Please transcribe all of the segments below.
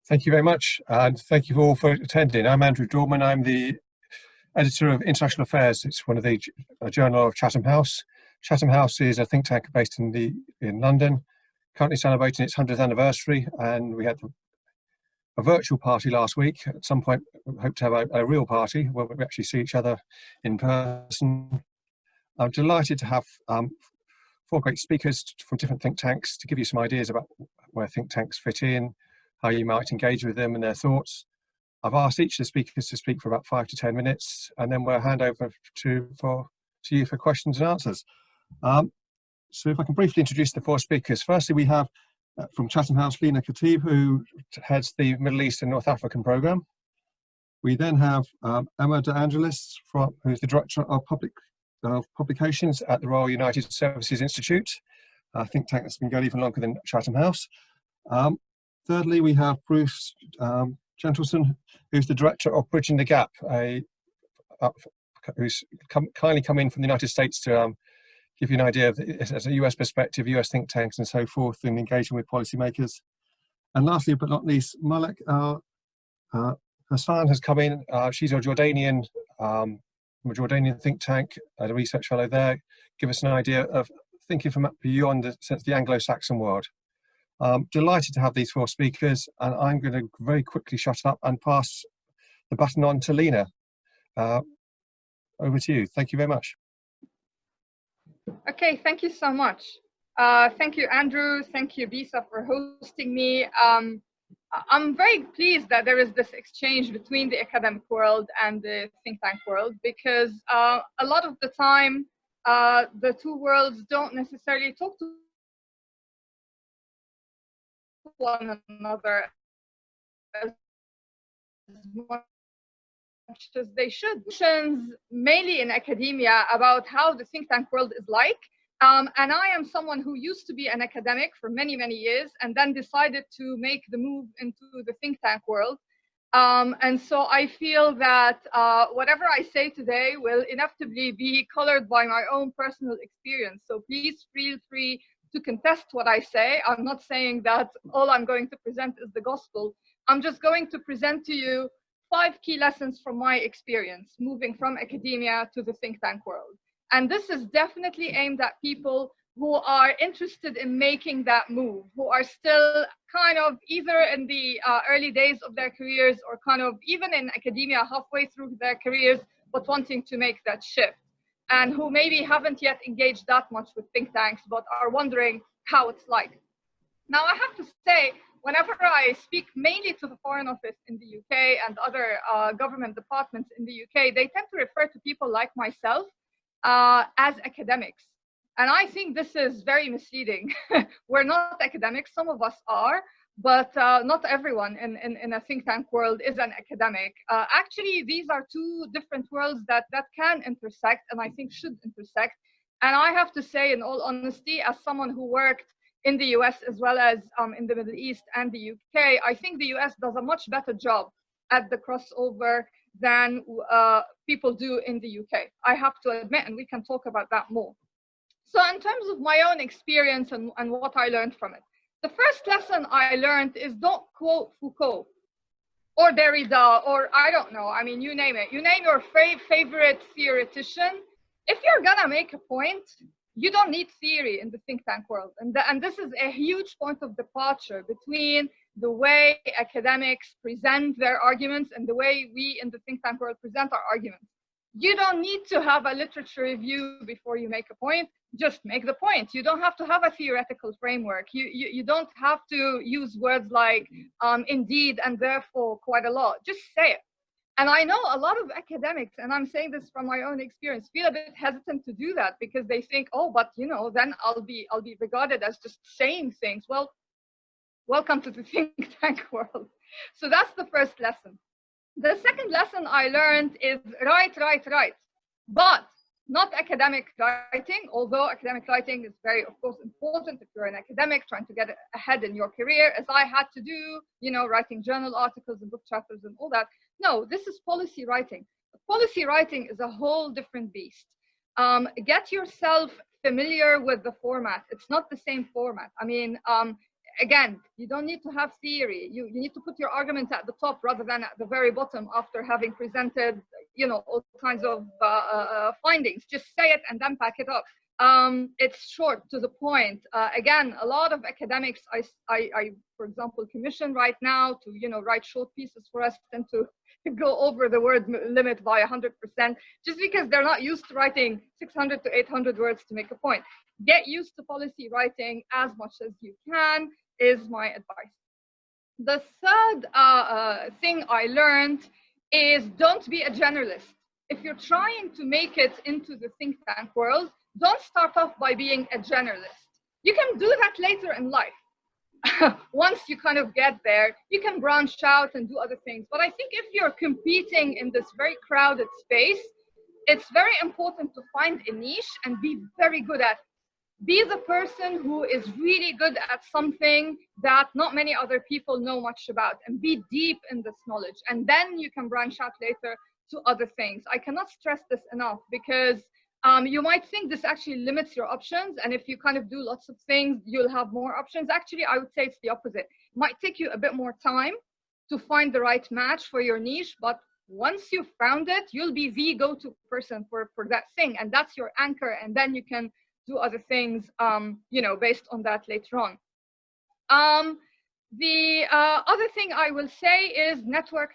Thank you very much, and thank you all for attending. I'm Andrew Dorman. I'm the editor of International Affairs. It's one of the journal of Chatham House. Chatham House is a think tank based in London, currently celebrating its 100th anniversary, and we had a virtual party last week. At some point, we hope to have a real party where we actually see each other in person. I'm delighted to have four great speakers from different think tanks to give you some ideas about where think tanks fit in, how you might engage with them and their thoughts. I've asked each of the speakers to speak for about 5 to 10 minutes, and then we'll hand over to you for questions and answers. So if I can briefly introduce the four speakers. Firstly, we have from Chatham House, Lina Khatib, who heads the Middle East and North African program. We then have Emma de Angelis, who's the Director of Publications at the Royal United Services Institute, a think tank that's been going even longer than Chatham House. Thirdly, we have Bruce Jentleson, who's the Director of Bridging the Gap, who's kindly come in from the United States to give you an idea of, as a US perspective, US think tanks and so forth, and engaging with policymakers. And lastly, but not least, Mallak, Husban has come in. She's a Jordanian think tank, a research fellow there. Give us an idea of thinking from beyond the Anglo-Saxon world. Delighted to have these four speakers, and I'm going to very quickly shut up and pass the baton on to Lina. Over to you. Thank you very much. Okay, thank you so much. Thank you, Andrew. Thank you, Bisa, for hosting me. I'm very pleased that there is this exchange between the academic world and the think tank world, because a lot of the time, the two worlds don't necessarily talk to one another as much as they should. Mainly in academia about how the think tank world is like. And I am someone who used to be an academic for many, many years and then decided to make the move into the think tank world. And so I feel that whatever I say today will inevitably be colored by my own personal experience. So please feel free to contest what I say. I'm not saying that all I'm going to present is the gospel. I'm just going to present to you 5 key lessons from my experience moving from academia to the think tank world. And this is definitely aimed at people who are interested in making that move, who are still kind of either in the early days of their careers or kind of even in academia halfway through their careers, but wanting to make that shift. And who maybe haven't yet engaged that much with think tanks, but are wondering how it's like. Now, I have to say, whenever I speak mainly to the Foreign Office in the UK and other government departments in the UK, they tend to refer to people like myself as academics. And I think this is very misleading. We're not academics, some of us are, but not everyone in a think tank world is an academic. Actually, these are two different worlds that can intersect, and I think should intersect. And I have to say, in all honesty, as someone who worked in the US as well as in the Middle East and the UK, I think the US does a much better job at the crossover than people do in the UK. I have to admit, and we can talk about that more. So in terms of my own experience and what I learned from it, the first lesson I learned is don't quote Foucault or Derrida or I don't know, I mean, you name it. You name your favorite theoretician. If you're gonna make a point, you don't need theory in the think tank world. And this is a huge point of departure between the way academics present their arguments and the way we in the think tank world present our arguments. You don't need to have a literature review before you make a point. Just make the point. You don't have to have a theoretical framework. You don't have to use words like indeed and therefore quite a lot. Just say it. And I know a lot of academics, and I'm saying this from my own experience, feel a bit hesitant to do that because they think, oh, but you know, then I'll be regarded as just saying things. Well, welcome to the think tank world. So that's the first lesson. The second lesson I learned is write. But not academic writing, although academic writing is very, of course, important if you're an academic trying to get ahead in your career, as I had to do, you know, writing journal articles and book chapters and all that. No, this is policy writing. Policy writing is a whole different beast. Get yourself familiar with the format. It's not the same format. I mean, again, you don't need to have theory. You need to put your arguments at the top rather than at the very bottom after having presented, you know, all kinds of findings. Just say it and then pack it up. It's short, to the point. Again, a lot of academics I for example, commission right now to, you know, write short pieces for us and to go over the word limit by 100%, just because they're not used to writing 600 to 800 words to make a point. Get used to policy writing as much as you can is my advice. The third thing I learned is don't be a generalist. If you're trying to make it into the think tank world, don't start off by being a generalist. You can do that later in life. Once you kind of get there, you can branch out and do other things. But I think if you're competing in this very crowded space, it's very important to find a niche and be very good at it. Be the person who is really good at something that not many other people know much about, and be deep in this knowledge. And then you can branch out later to other things. I cannot stress this enough, because you might think this actually limits your options. And if you kind of do lots of things, you'll have more options. Actually, I would say it's the opposite. It might take you a bit more time to find the right match for your niche, but once you've found it, you'll be the go-to person for that thing. And that's your anchor. And then you can do other things, you know, based on that later on. The other thing I will say is network.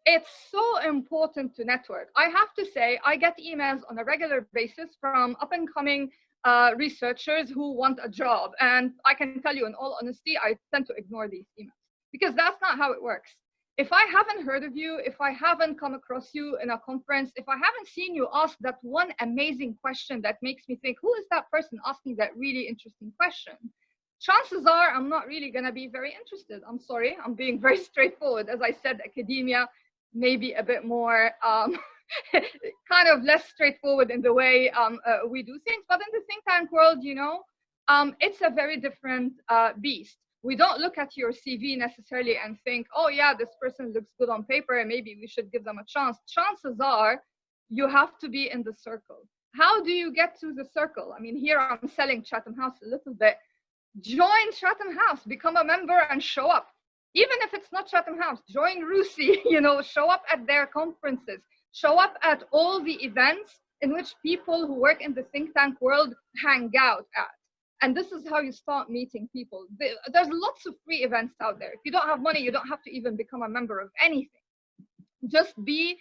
It's so important to network. I have to say, I get emails on a regular basis from up-and-coming researchers who want a job. And I can tell you in all honesty, I tend to ignore these emails, because that's not how it works. If I haven't heard of you, if I haven't come across you in a conference, if I haven't seen you ask that one amazing question that makes me think, who is that person asking that really interesting question? Chances are I'm not really going to be very interested. I'm sorry, I'm being very straightforward. As I said, academia may be a bit more kind of less straightforward in the way we do things. But in the think tank world, you know, it's a very different beast. We don't look at your CV necessarily and think, oh yeah, this person looks good on paper and maybe we should give them a chance. Chances are you have to be in the circle. How do you get to the circle? I mean, here I'm selling Chatham House a little bit. Join Chatham House, become a member and show up. Even if it's not Chatham House, join Rusi, you know, show up at their conferences, show up at all the events in which people who work in the think tank world hang out at. And this is how you start meeting people. There's lots of free events out there. If you don't have money, you don't have to even become a member of anything. Just be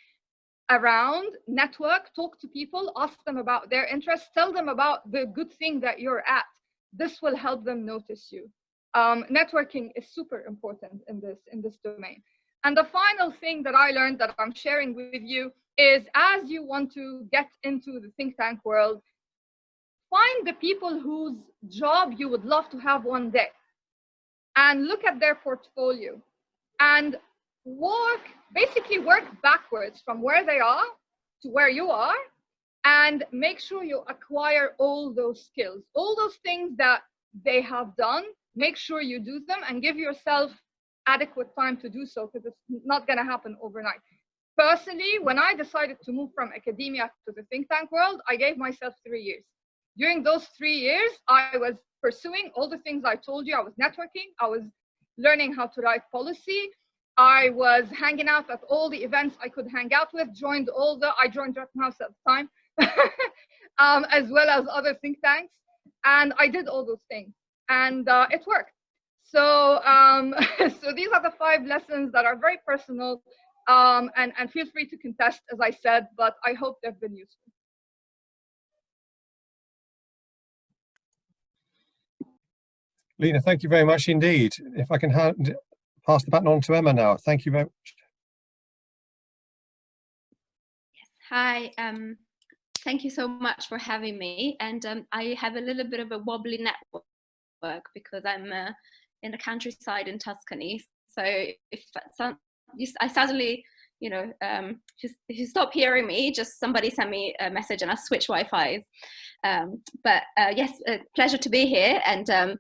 around, network, talk to people, ask them about their interests, tell them about the good thing that you're at. This will help them notice you. Networking is super important in this domain. And the final thing that I learned that I'm sharing with you is, as you want to get into the think tank world, find the people whose job you would love to have one day and look at their portfolio and basically work backwards from where they are to where you are, and make sure you acquire all those skills, all those things that they have done. Make sure you do them and give yourself adequate time to do so, because it's not going to happen overnight. Personally, when I decided to move from academia to the think tank world, I gave myself 3 years. During those 3 years, I was pursuing all the things I told you. I was networking. I was learning how to write policy. I was hanging out at all the events I could hang out with, I joined Chatham House at the time, as well as other think tanks. And I did all those things, and it worked. So, so these are the 5 lessons that are very personal, and feel free to contest, as I said, but I hope they've been useful. Lina, thank you very much indeed. If I can pass the baton on to Emma now. Thank you very much. Yes. Hi. Thank you so much for having me. And I have a little bit of a wobbly network because I'm in the countryside in Tuscany. So if I suddenly, you know, if you stop hearing me, just somebody send me a message and I'll switch Wi-Fi's. But yes, a pleasure to be here, and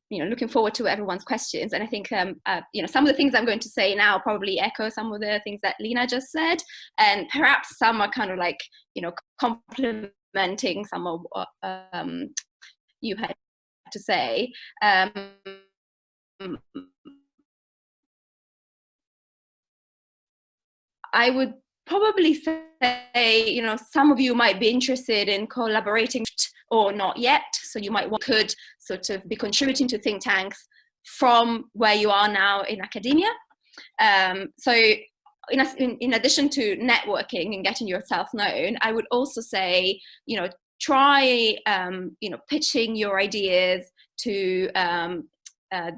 you know, looking forward to everyone's questions. And I think you know, some of the things I'm going to say now probably echo some of the things that Lina just said, and perhaps some are kind of like, you know, complementing some of what you had to say. I would probably say, you know, some of you might be interested in collaborating or not yet. So you might could sort of be contributing to think tanks from where you are now in academia. So in addition to networking and getting yourself known, I would also say, you know, try, you know, pitching your ideas to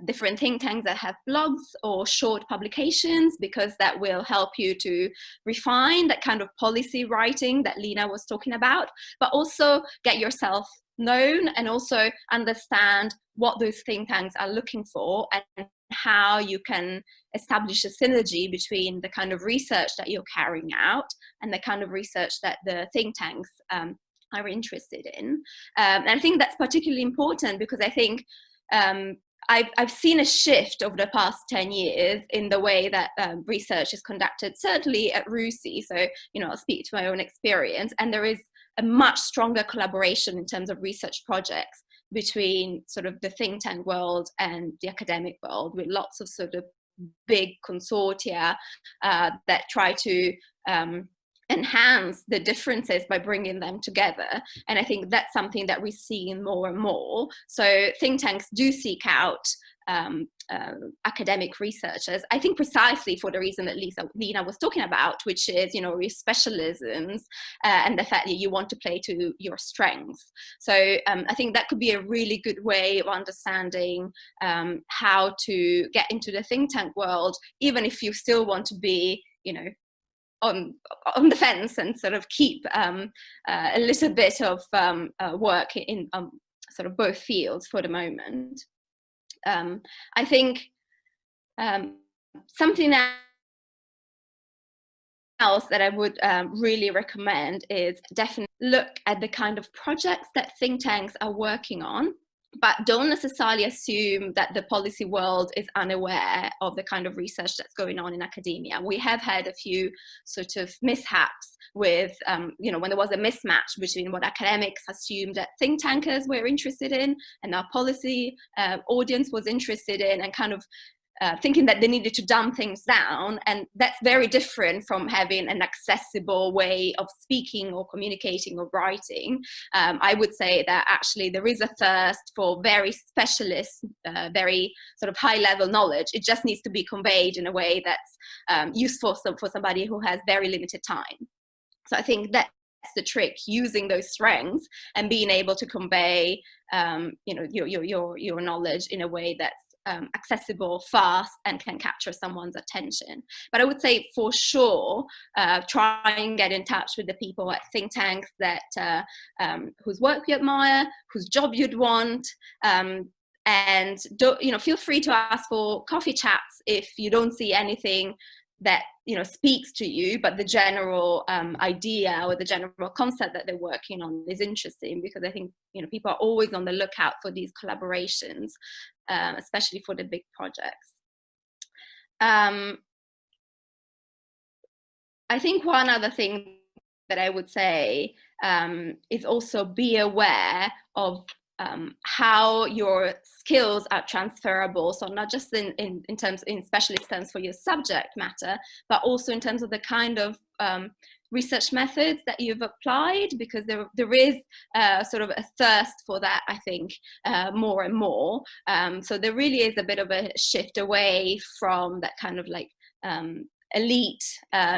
different think tanks that have blogs or short publications, because that will help you to refine that kind of policy writing that Lina was talking about, but also get yourself known and also understand what those think tanks are looking for and how you can establish a synergy between the kind of research that you're carrying out and the kind of research that the think tanks are interested in. And I think that's particularly important because I think I've seen a shift over the past 10 years in the way that research is conducted, certainly at RUSI. So, you know, I'll speak to my own experience, and there is a much stronger collaboration in terms of research projects between sort of the think tank world and the academic world, with lots of sort of big consortia that try to enhance the differences by bringing them together. And I think that's something that we're seeing more and more. So think tanks do seek out academic researchers, I think precisely for the reason that Lina was talking about, which is, you know, your specialisms and the fact that you want to play to your strengths. So I think that could be a really good way of understanding how to get into the think tank world, even if you still want to be, you know, on the fence and sort of keep a little bit of work in sort of both fields for the moment. I think something else that I would really recommend is definitely look at the kind of projects that think tanks are working on, but don't necessarily assume that the policy world is unaware of the kind of research that's going on in academia. We have had a few sort of mishaps with, you know, when there was a mismatch between what academics assumed that think tankers were interested in and our policy audience was interested in, and kind of thinking that they needed to dumb things down. And that's very different from having an accessible way of speaking or communicating or writing. I would say that actually there is a thirst for very specialist, very sort of high level knowledge. It just needs to be conveyed in a way that's useful for somebody who has very limited time. So I think that's the trick, using those strengths and being able to convey, you know, your knowledge in a way that's accessible, fast, and can capture someone's attention. But I would say for sure, try and get in touch with the people at think tanks that whose work you admire, whose job you'd want, and don't, you know, feel free to ask for coffee chats if you don't see anything that, you know, speaks to you, but the general idea or the general concept that they're working on is interesting, because I think, you know, people are always on the lookout for these collaborations, especially for the big projects. I think one other thing that I would say is also be aware of how your skills are transferable. So not just in specialist terms for your subject matter, but also in terms of the kind of research methods that you've applied, because there is sort of a thirst for that, I think, more and more. So there really is a bit of a shift away from that kind of like elite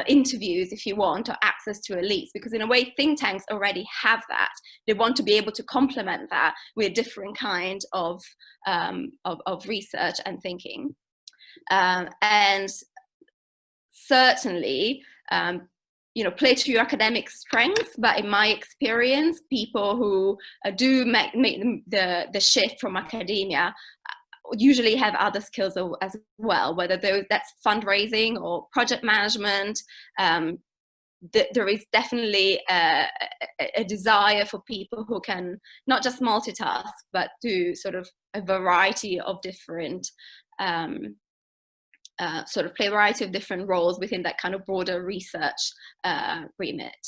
interviews, if you want, or access to elites, because in a way think tanks already have that. They want to be able to complement that with a different kind of research and thinking, and certainly you know, play to your academic strengths. But in my experience, people who do make the shift from academia usually have other skills as well, whether that's fundraising or project management. There is definitely a desire for people who can not just multitask, but do sort of a variety of different sort of play a variety of different roles within that kind of broader research remit.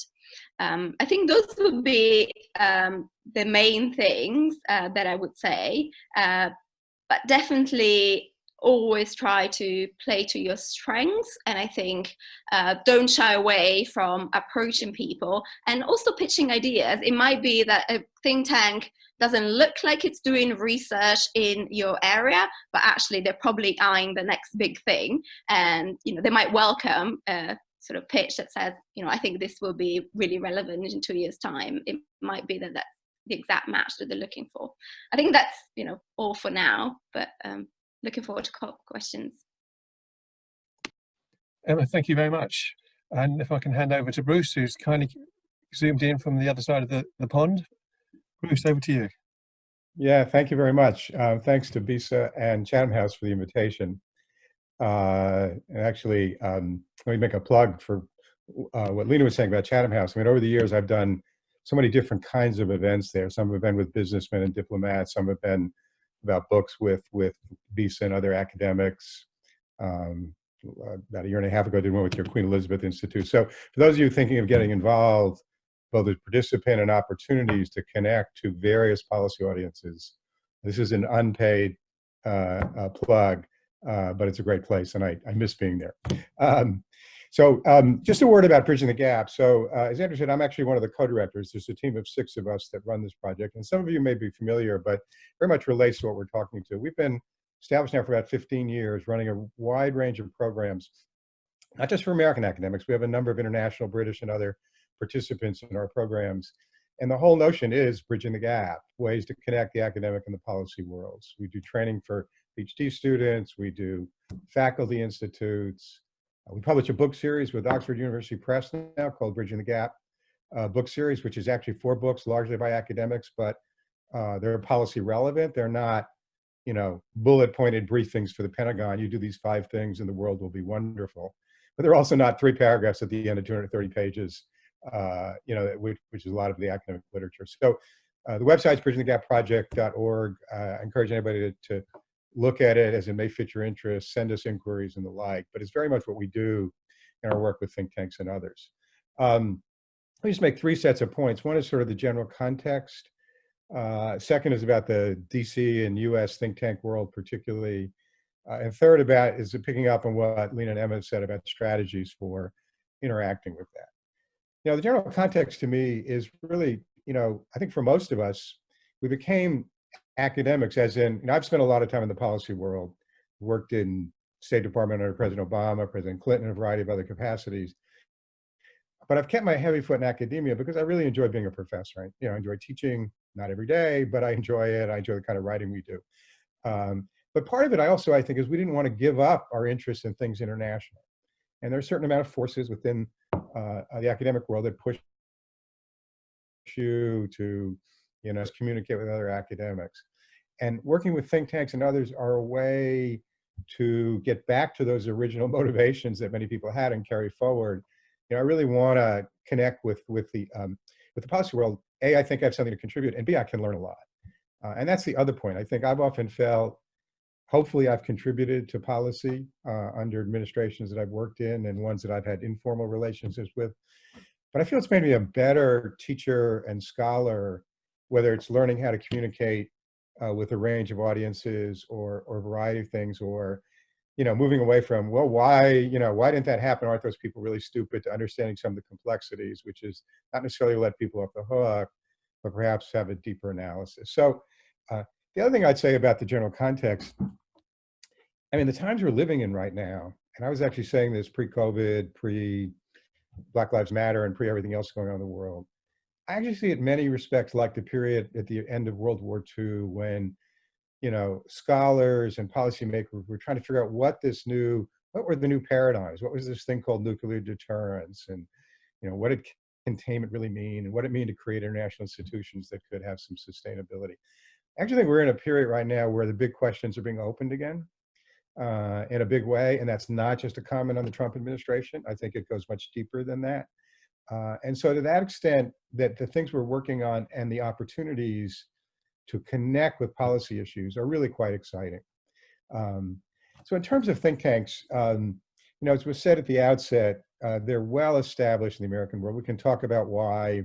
I think those would be the main things that I would say, but definitely always try to play to your strengths. And I think don't shy away from approaching people and also pitching ideas. It might be that a think tank doesn't look like it's doing research in your area, but actually they're probably eyeing the next big thing. And they might welcome a sort of pitch that says, I think this will be really relevant in 2 years' time. It might be that that's the exact match that they're looking for. I think that's all for now, but looking forward to questions. Emma, thank you very much. And if I can hand over to Bruce, who's kindly zoomed in from the other side of the pond. Bruce, over to you. Yeah, thank you very much. Thanks to BISA and Chatham House for the invitation. And actually, let me make a plug for what Lina was saying about Chatham House. I mean, over the years, I've done so many different kinds of events there. Some have been with businessmen and diplomats. Some have been about books with BISA and other academics. About a year and a half ago, I did one with your Queen Elizabeth Institute. So for those of you thinking of getting involved, both as participant and opportunities to connect to various policy audiences, this is an unpaid plug, but it's a great place, and I miss being there. So just a word about Bridging the Gap. So as Andrew said, I'm actually one of the co-directors. There's a team of 6 of us that run this project, and some of you may be familiar, but very much relates to what we're talking to. We've been established now for about 15 years, running a wide range of programs, not just for American academics. We have a number of international, British, and other participants in our programs. And the whole notion is bridging the gap, ways to connect the academic and the policy worlds. We do training for PhD students. We do faculty institutes. We publish a book series with Oxford University Press now called Bridging the Gap book series, which is actually 4 books, largely by academics, but they're policy relevant. They're not, bullet pointed briefings for the Pentagon. You do these 5 things and the world will be wonderful. But they're also not 3 paragraphs at the end of 230 pages, which is a lot of the academic literature. So the website's bridgingthegapproject.org. I encourage anybody to look at it as it may fit your interests, send us inquiries and the like, but it's very much what we do in our work with think tanks and others. Let me just make 3 sets of points. One is sort of the general context. Second is about the DC and US think tank world particularly. And third is picking up on what Lina and Emma said about strategies for interacting with that. The general context to me is really, I think for most of us, we became academics, as in, I've spent a lot of time in the policy world, worked in State Department under President Obama, President Clinton, a variety of other capacities. But I've kept my heavy foot in academia because I really enjoy being a professor. I enjoy teaching, not every day, but I enjoy it. I enjoy the kind of writing we do. But part of it, I think, is we didn't want to give up our interest in things international. And there's a certain amount of forces within the academic world that push you to, communicate with other academics. And working with think tanks and others are a way to get back to those original motivations that many people had and carry forward. I really want to connect with the policy world. A, I think I have something to contribute, and B, I can learn a lot. And that's the other point. I think I've often felt, hopefully I've contributed to policy under administrations that I've worked in and ones that I've had informal relationships with. But I feel it's made me a better teacher and scholar, whether it's learning how to communicate with a range of audiences or a variety of things, or moving away from, well, why didn't that happen? Aren't those people really stupid, to understanding some of the complexities, which is not necessarily let people off the hook, but perhaps have a deeper analysis. So the other thing I'd say about the general context, the times we're living in right now, and I was actually saying this pre-COVID, pre-Black Lives Matter, and pre-everything else going on in the world, I actually see it in many respects like the period at the end of World War II when scholars and policymakers were trying to figure out what were the new paradigms? What was this thing called nuclear deterrence? And, what did containment really mean? And what did it mean to create international institutions that could have some sustainability? I actually think we're in a period right now where the big questions are being opened again in a big way. And that's not just a comment on the Trump administration. I think it goes much deeper than that. And so to that extent, that the things we're working on and the opportunities to connect with policy issues are really quite exciting. So in terms of think tanks, as was said at the outset, they're well established in the American world. We can talk about why,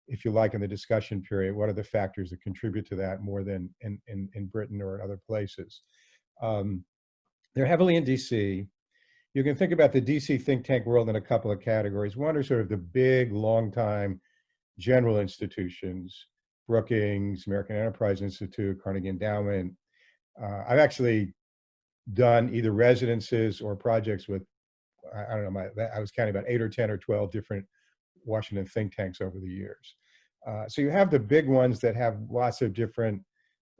if you like, in the discussion period, what are the factors that contribute to that more than in Britain or in other places. They're heavily in DC. You can think about the DC think tank world in a couple of categories. One are sort of the big, long-time general institutions, Brookings, American Enterprise Institute, Carnegie Endowment. I've actually done either residences or projects with, I don't know, I was counting about 8 or 10 or 12 different Washington think tanks over the years. So you have the big ones that have lots of different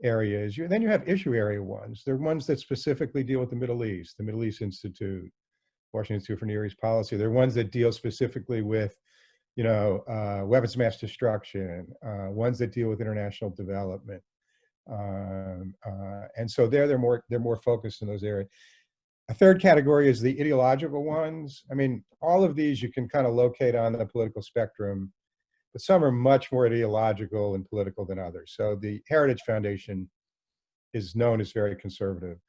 areas. Then you have issue area ones. They're ones that specifically deal with the Middle East Institute, Washington Institute for Near East Policy. They're ones that deal specifically with, weapons of mass destruction, ones that deal with international development. And so they're more focused in those areas. A third category is the ideological ones. I mean, all of these you can kind of locate on the political spectrum, but some are much more ideological and political than others. So the Heritage Foundation is known as very conservative.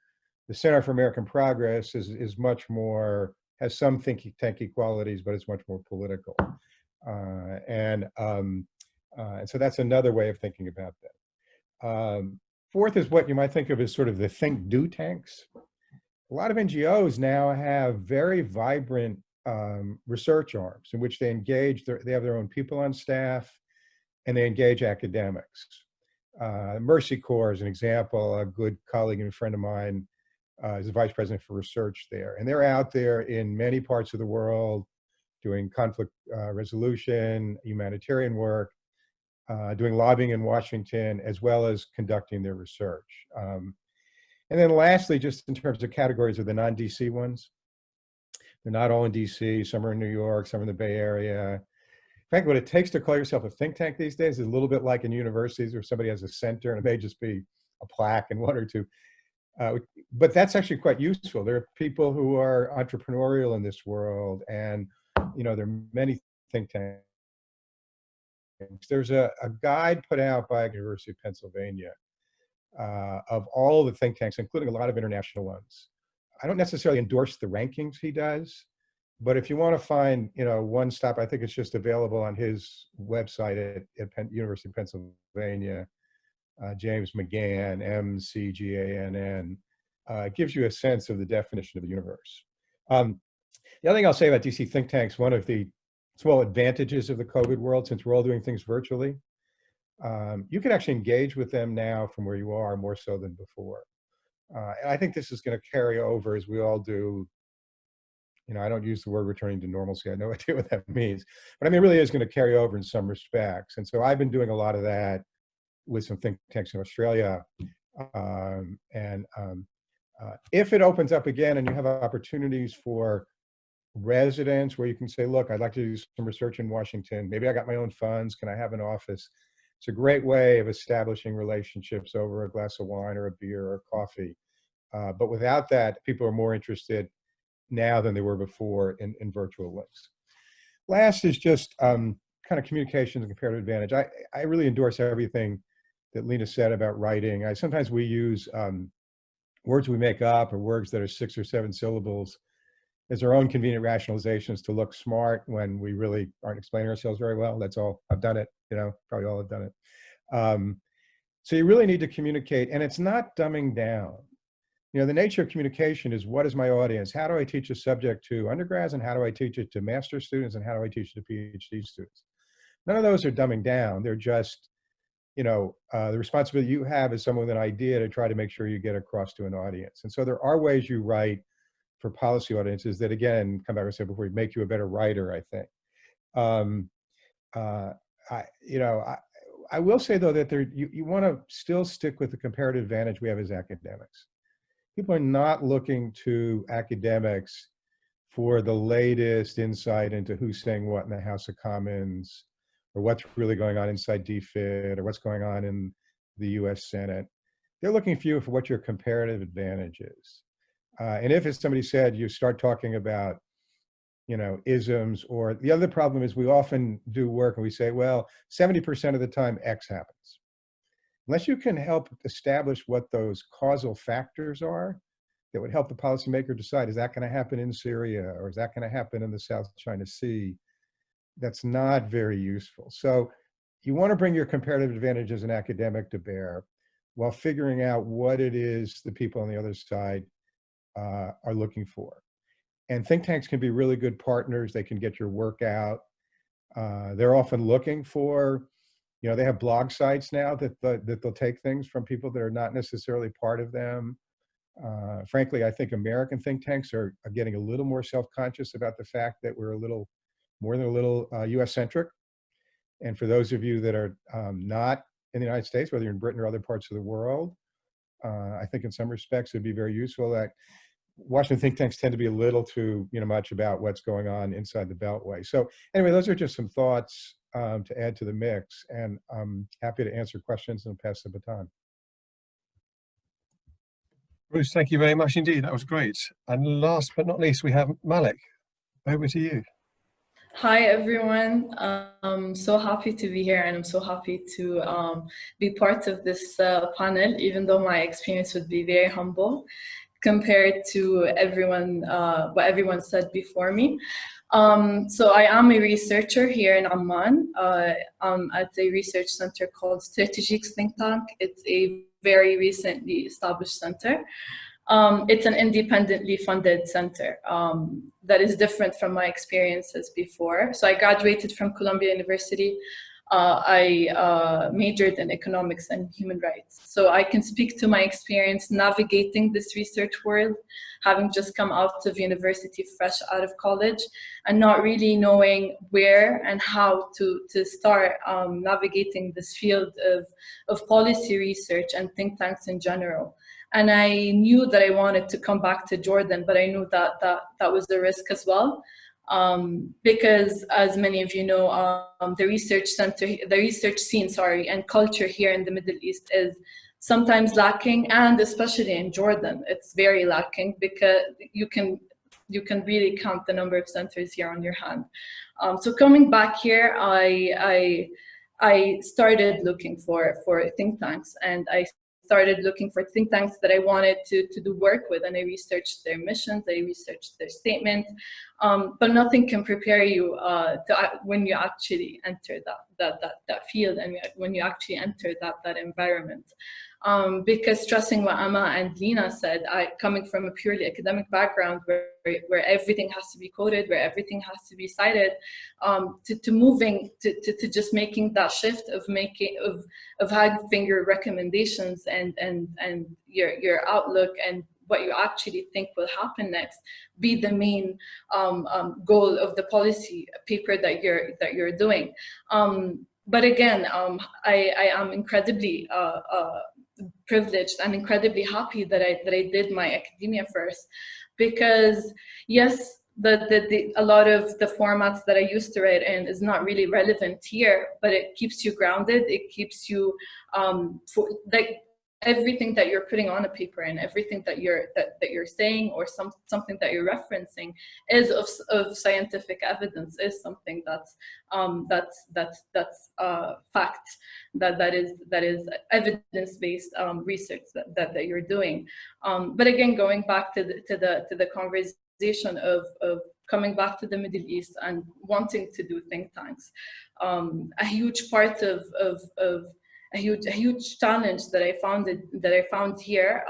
The Center for American Progress is much more, has some think tanky qualities, but it's much more political. And so that's another way of thinking about that. Fourth is what you might think of as sort of the think-do tanks. A lot of NGOs now have very vibrant research arms in which they engage, they have their own people on staff, and they engage academics. Mercy Corps is an example. A good colleague and friend of mine is the vice president for research there. And they're out there in many parts of the world doing conflict resolution, humanitarian work, doing lobbying in Washington, as well as conducting their research. And then lastly, just in terms of categories of the non-DC ones, they're not all in DC, some are in New York, some are in the Bay Area. In fact, what it takes to call yourself a think tank these days is a little bit like in universities where somebody has a center and it may just be a plaque and one or two. But that's actually quite useful. There are people who are entrepreneurial in this world, and there are many think tanks. There's a guide put out by the University of Pennsylvania of all the think tanks, including a lot of international ones. I don't necessarily endorse the rankings he does, but if you want to find, one stop, I think it's just available on his website at University of Pennsylvania, James McGann, McGann. It gives you a sense of the definition of the universe. The other thing I'll say about DC think tanks, one of the small advantages of the COVID world, since we're all doing things virtually, you can actually engage with them now from where you are more so than before. And I think this is going to carry over as we all do. I don't use the word returning to normalcy. I have no idea what that means. But I mean, it really is going to carry over in some respects. And so I've been doing a lot of that with some think tanks in Australia. If it opens up again and you have opportunities for residents where you can say, look, I'd like to do some research in Washington. Maybe I got my own funds. Can I have an office? It's a great way of establishing relationships over a glass of wine or a beer or coffee. But without that, people are more interested now than they were before in virtual links. Last is just kind of communications and comparative advantage. I really endorse everything that Lina said about writing. Sometimes we use words we make up or words that are 6 or 7 syllables as our own convenient rationalizations to look smart when we really aren't explaining ourselves very well. That's all. I've done it, probably all have done it. So you really need to communicate, and it's not dumbing down. The nature of communication is, what is my audience? How do I teach a subject to undergrads, and how do I teach it to master's students, and how do I teach it to PhD students? None of those are dumbing down. They're just, the responsibility you have as someone with an idea to try to make sure you get across to an audience. And so there are ways you write for policy audiences that, again, come back and say before, make you a better writer, I think. I will say, though, that you want to still stick with the comparative advantage we have as academics. People are not looking to academics for the latest insight into who's saying what in the House of Commons, or what's really going on inside DFID, or what's going on in the US Senate. They're looking for you for what your comparative advantage is. And if, as somebody said, you start talking about, isms, or the other problem is we often do work and we say, well, 70% of the time X happens. Unless you can help establish what those causal factors are, that would help the policymaker decide, is that going to happen in Syria, or is that going to happen in the South China Sea? That's not very useful. So you want to bring your comparative advantage as an academic to bear while figuring out what it is the people on the other side are looking for. And think tanks can be really good partners. They can get your work out. They're often looking for, they have blog sites now that they'll take things from people that are not necessarily part of them. Frankly, I think American think tanks are getting a little more self-conscious about the fact that we're a little more than a little US-centric. And for those of you that are not in the United States, whether you're in Britain or other parts of the world, I think in some respects it'd be very useful. That Washington think tanks tend to be a little too much about what's going on inside the Beltway. So anyway, those are just some thoughts to add to the mix, and I'm happy to answer questions and pass the baton. Bruce, thank you very much indeed. That was great. And last but not least, we have Mallak. Over to you. Hi, everyone. I'm so happy to be here, and I'm so happy to be part of this panel, even though my experience would be very humble compared to everyone, what everyone said before me. So I am a researcher here in Amman. I'm at a research center called STRATEGIECS think tank. It's a very recently established center. It's an independently funded center that is different from my experiences before. So I graduated from Columbia University. I majored in economics and human rights. So I can speak to my experience navigating this research world, having just come out of university fresh out of college and not really knowing where and how to start navigating this field of policy research and think tanks in general. And I knew that I wanted to come back to Jordan, but I knew that that was the risk as well. Because as many of you know, the research scene, and culture here in the Middle East is sometimes lacking, and especially in Jordan, it's very lacking because you can really count the number of centers here on your hand. So coming back here, I started looking for think tanks, and I started looking for think tanks that I wanted to do work with, and I researched their missions, I researched their statement, but nothing can prepare you when you actually enter that field and when you actually enter that environment. Because stressing what Amma and Lina said, coming from a purely academic background where everything has to be coded, where everything has to be cited, to moving to just making that shift of having your recommendations and your outlook and what you actually think will happen next be the main goal of the policy paper that you're doing. But again, I am incredibly privileged and incredibly happy that I did my academia first, because yes, a lot of the formats that I used to write in is not really relevant here, but it keeps you grounded. It keeps you everything that you're putting on a paper and everything that you're saying or something that you're referencing is of scientific evidence, is something that's fact, that is evidence-based research that you're doing. But again, going back to the conversation of coming back to the Middle East and wanting to do think tanks, a huge part of a huge challenge that I found here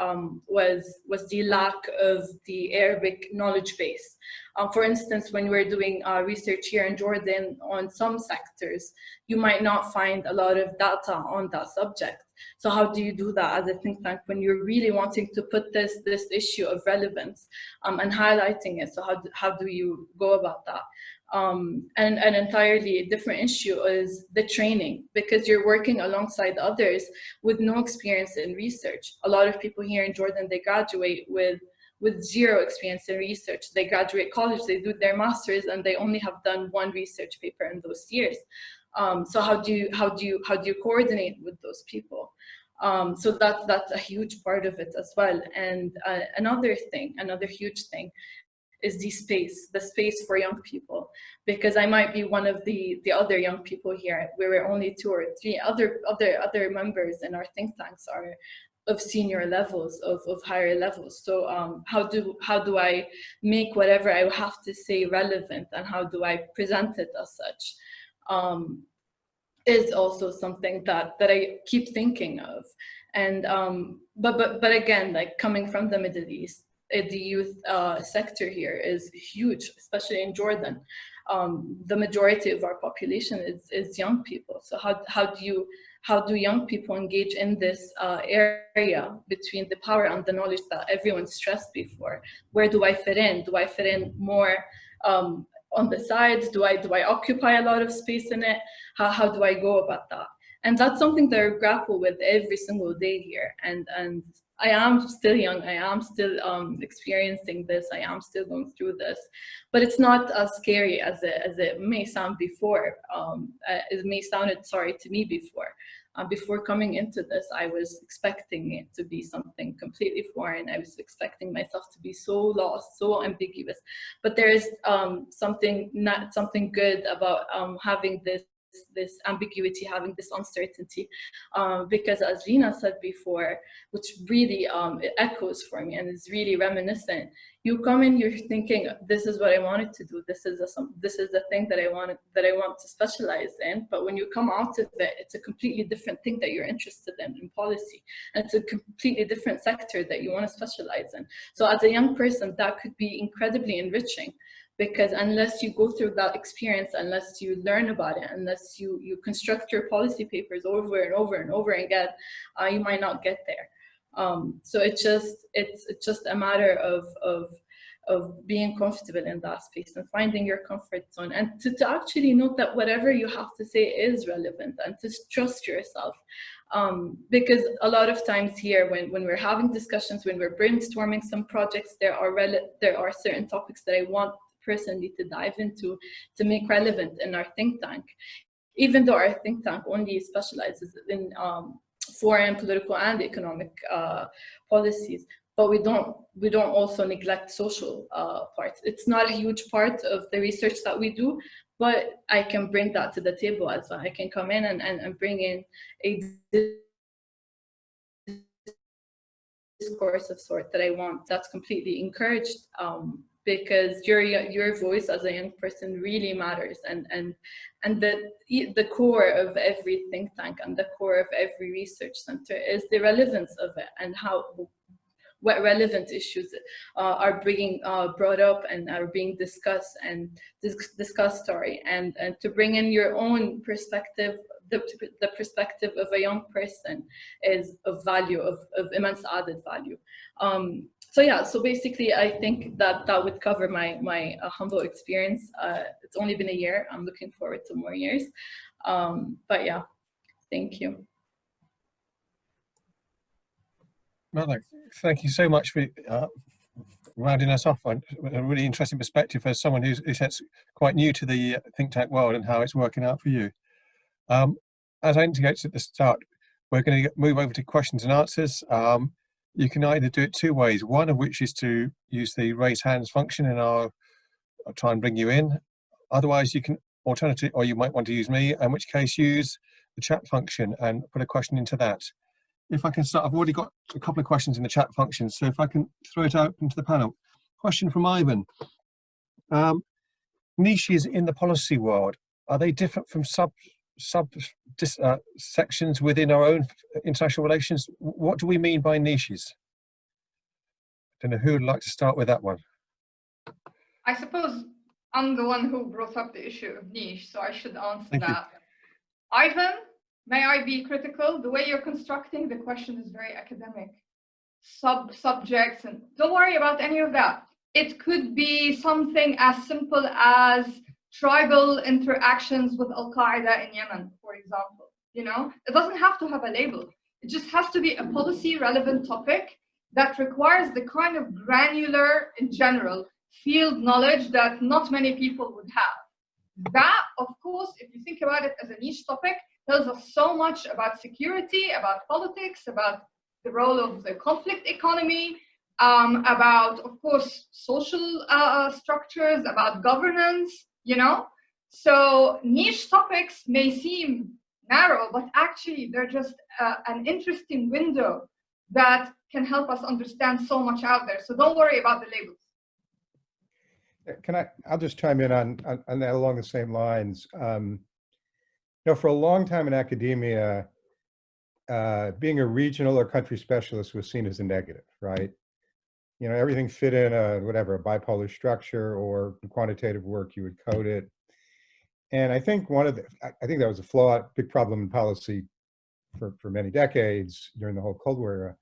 was the lack of the Arabic knowledge base. For instance, when we're doing research here in Jordan on some sectors, you might not find a lot of data on that subject. So how do you do that as a think tank when you're really wanting to put this issue of relevance and highlighting it? So how do you go about that? And an entirely different issue is the training, because you're working alongside others with no experience in research. A lot of people here in Jordan, they graduate with zero experience in research. They graduate college, they do their masters, and they only have done one research paper in those years. So how do you coordinate with those people? So that's a huge part of it as well. And another huge thing is the space for young people, because I might be one of the other young people here. We were only 2 or 3 other members in our think tanks senior levels, of higher levels. So how do I make whatever I have to say relevant, and how do I present it as such, is also something that I keep thinking of. And but again, like coming from the Middle East, the youth sector here is huge, especially in Jordan. The majority of our population is young people. So how do young people engage in this area between the power and the knowledge that everyone stressed before? Where do I fit in? Do I fit in more on the sides? Do I occupy a lot of space in it? How do I go about that? And that's something that I grapple with every single day here. And I am still young. I am still experiencing this. I am still going through this, but it's not as scary as it may sound before. It may sounded sorry to me before. Before coming into this, I was expecting it to be something completely foreign. I was expecting myself to be so lost, so ambiguous. But there is something good about having this ambiguity, having this uncertainty, because as Lina said before, which really it echoes for me and is really reminiscent. You come in, you're thinking, this is what I wanted to do. This is the thing that I want to specialize in. But when you come out of it, it's a completely different thing that you're interested in policy, and it's a completely different sector that you want to specialize in. So as a young person, that could be incredibly enriching. Because unless you go through that experience, unless you learn about it, unless you construct your policy papers over and over and over again, you might not get there. So it's just a matter of being comfortable in that space and finding your comfort zone, and to actually note that whatever you have to say is relevant, and to trust yourself. Because a lot of times here, when we're having discussions, when we're brainstorming some projects, there are certain topics that I want personally to dive into to make relevant in our think tank, even though our think tank only specializes in foreign, political, and economic policies. But we don't also neglect social parts. It's not a huge part of the research that we do, but I can bring that to the table as well. I can come in and bring in a discourse of sort that I want, that's completely encouraged, because your voice as a young person really matters, and the core of every think tank and the core of every research center is the relevance of it, and what relevant issues are being brought up and are being discussed and discussed, and to bring in your own perspective. The perspective of a young person is of value, of immense added value. So yeah, so basically I think that would cover my humble experience. It's only been a year. I'm looking forward to more years. But yeah, thank you. Mallak, thank you so much for rounding us off on a really interesting perspective as someone who's quite new to the think tank world and how it's working out for you. As I indicated at the start, we're going to move over to questions and answers. You can either do it two ways, one of which is to use the raise hands function, and I'll try and bring you in. Otherwise, you can or you might want to use me, in which case use the chat function and put a question into that. If I can start, I've already got a couple of questions in the chat function, so if I can throw it out into the panel. Question from Ivan. Niches in the policy world, are they different from sections within our own international relations? What do we mean by niches? I don't know who would like to start with that one. I suppose I'm the one who brought up the issue of niche, so I should answer that. Ivan, may I be critical? The way you're constructing the question is very academic. Subjects, and don't worry about any of that. It could be something as simple as tribal interactions with Al-Qaeda in Yemen, for example. You know, it doesn't have to have a label. It just has to be a policy relevant topic that requires the kind of granular, in general, field knowledge that not many people would have. That, of course, if you think about it as a niche topic, tells us so much about security, about politics, about the role of the conflict economy, about, of course, social structures, about governance, you know? So niche topics may seem narrow, but actually they're just an interesting window that can help us understand so much out there. So don't worry about the labels. I'll just chime in on that along the same lines. For a long time in academia, being a regional or country specialist was seen as a negative, right? Everything fit in a bipolar structure, or quantitative work, you would code it. And I think I think that was a flaw, big problem in policy for many decades during the whole Cold War era.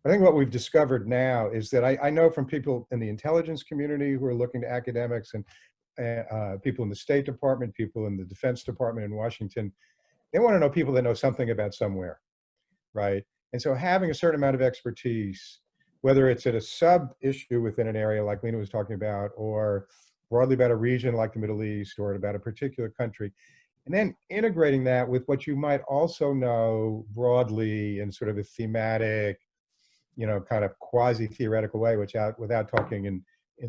I think what we've discovered now is that I know from people in the intelligence community who are looking to academics, and people in the State Department, people in the Defense Department in Washington, they want to know people that know something about somewhere, right? And so having a certain amount of expertise, whether it's at a sub-issue within an area like Lina was talking about, or broadly about a region like the Middle East, or about a particular country, and then integrating that with what you might also know broadly in sort of a thematic, kind of quasi-theoretical way, without talking in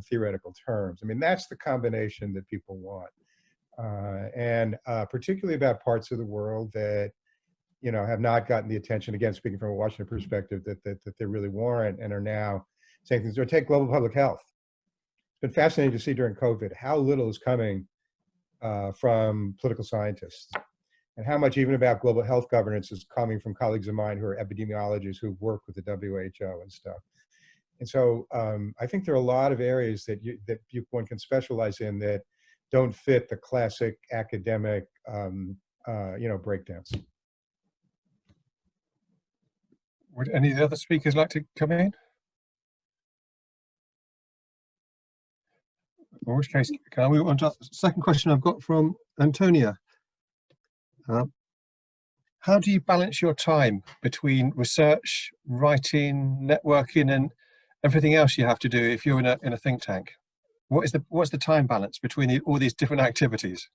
theoretical terms. I mean, that's the combination that people want. And particularly about parts of the world that, have not gotten the attention, again, speaking from a Washington perspective, that they really warrant, and are now saying things. Or take global public health. It's been fascinating to see during COVID how little is coming from political scientists, and how much even about global health governance is coming from colleagues of mine who are epidemiologists who work with the WHO and stuff. And so I think there are a lot of areas that one can specialize in that don't fit the classic academic, breakdowns. Would any of the other speakers like to come in? In which case, can I move on to the second question I've got from Antonia? How do you balance your time between research, writing, networking, and everything else you have to do if you're in a think tank? What's the time balance between all these different activities?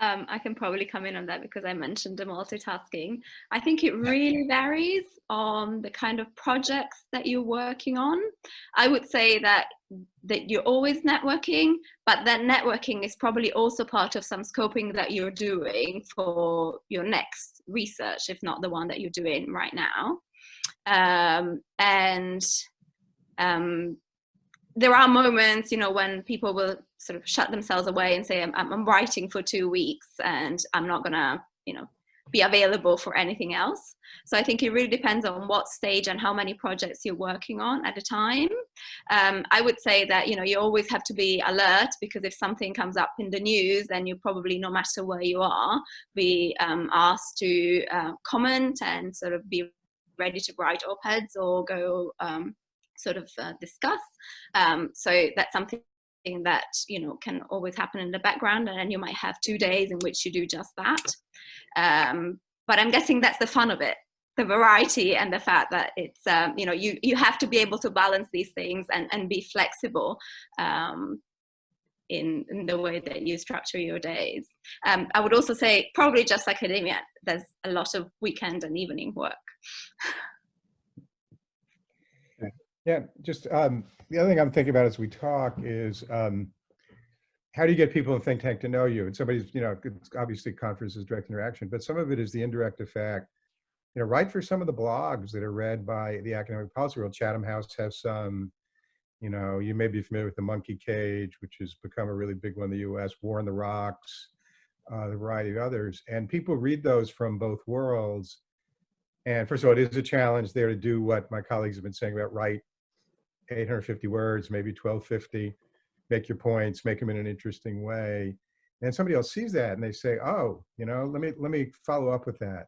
I can probably come in on that because I mentioned the multitasking. I think it really varies on the kind of projects that you're working on. I would say that you're always networking, but that networking is probably also part of some scoping that you're doing for your next research, if not the one that you're doing right now. There are moments, when people will sort of shut themselves away and say, I'm writing for 2 weeks and I'm not gonna, be available for anything else. So I think it really depends on what stage and how many projects you're working on at a time. I would say that, you always have to be alert, because if something comes up in the news, then you probably, no matter where you are, be asked to comment and sort of be ready to write op-eds or go discuss. So that's something that can always happen in the background, and then you might have 2 days in which you do just that. But I'm guessing that's the fun of it, the variety, and the fact that it's you have to be able to balance these things and be flexible in the way that you structure your days. I would also say probably just academia, there's a lot of weekend and evening work. Yeah, just the other thing I'm thinking about as we talk is how do you get people in think tank to know you? And somebody's, it's obviously conferences, direct interaction, but some of it is the indirect effect. Write for some of the blogs that are read by the academic policy world. Chatham House has some, you may be familiar with the Monkey Cage, which has become a really big one in the US, War on the Rocks, the variety of others. And people read those from both worlds. And first of all, it is a challenge there to do what my colleagues have been saying about write 850 words, maybe 1250, make your points, make them in an interesting way. And somebody else sees that and they say, oh, let me follow up with that.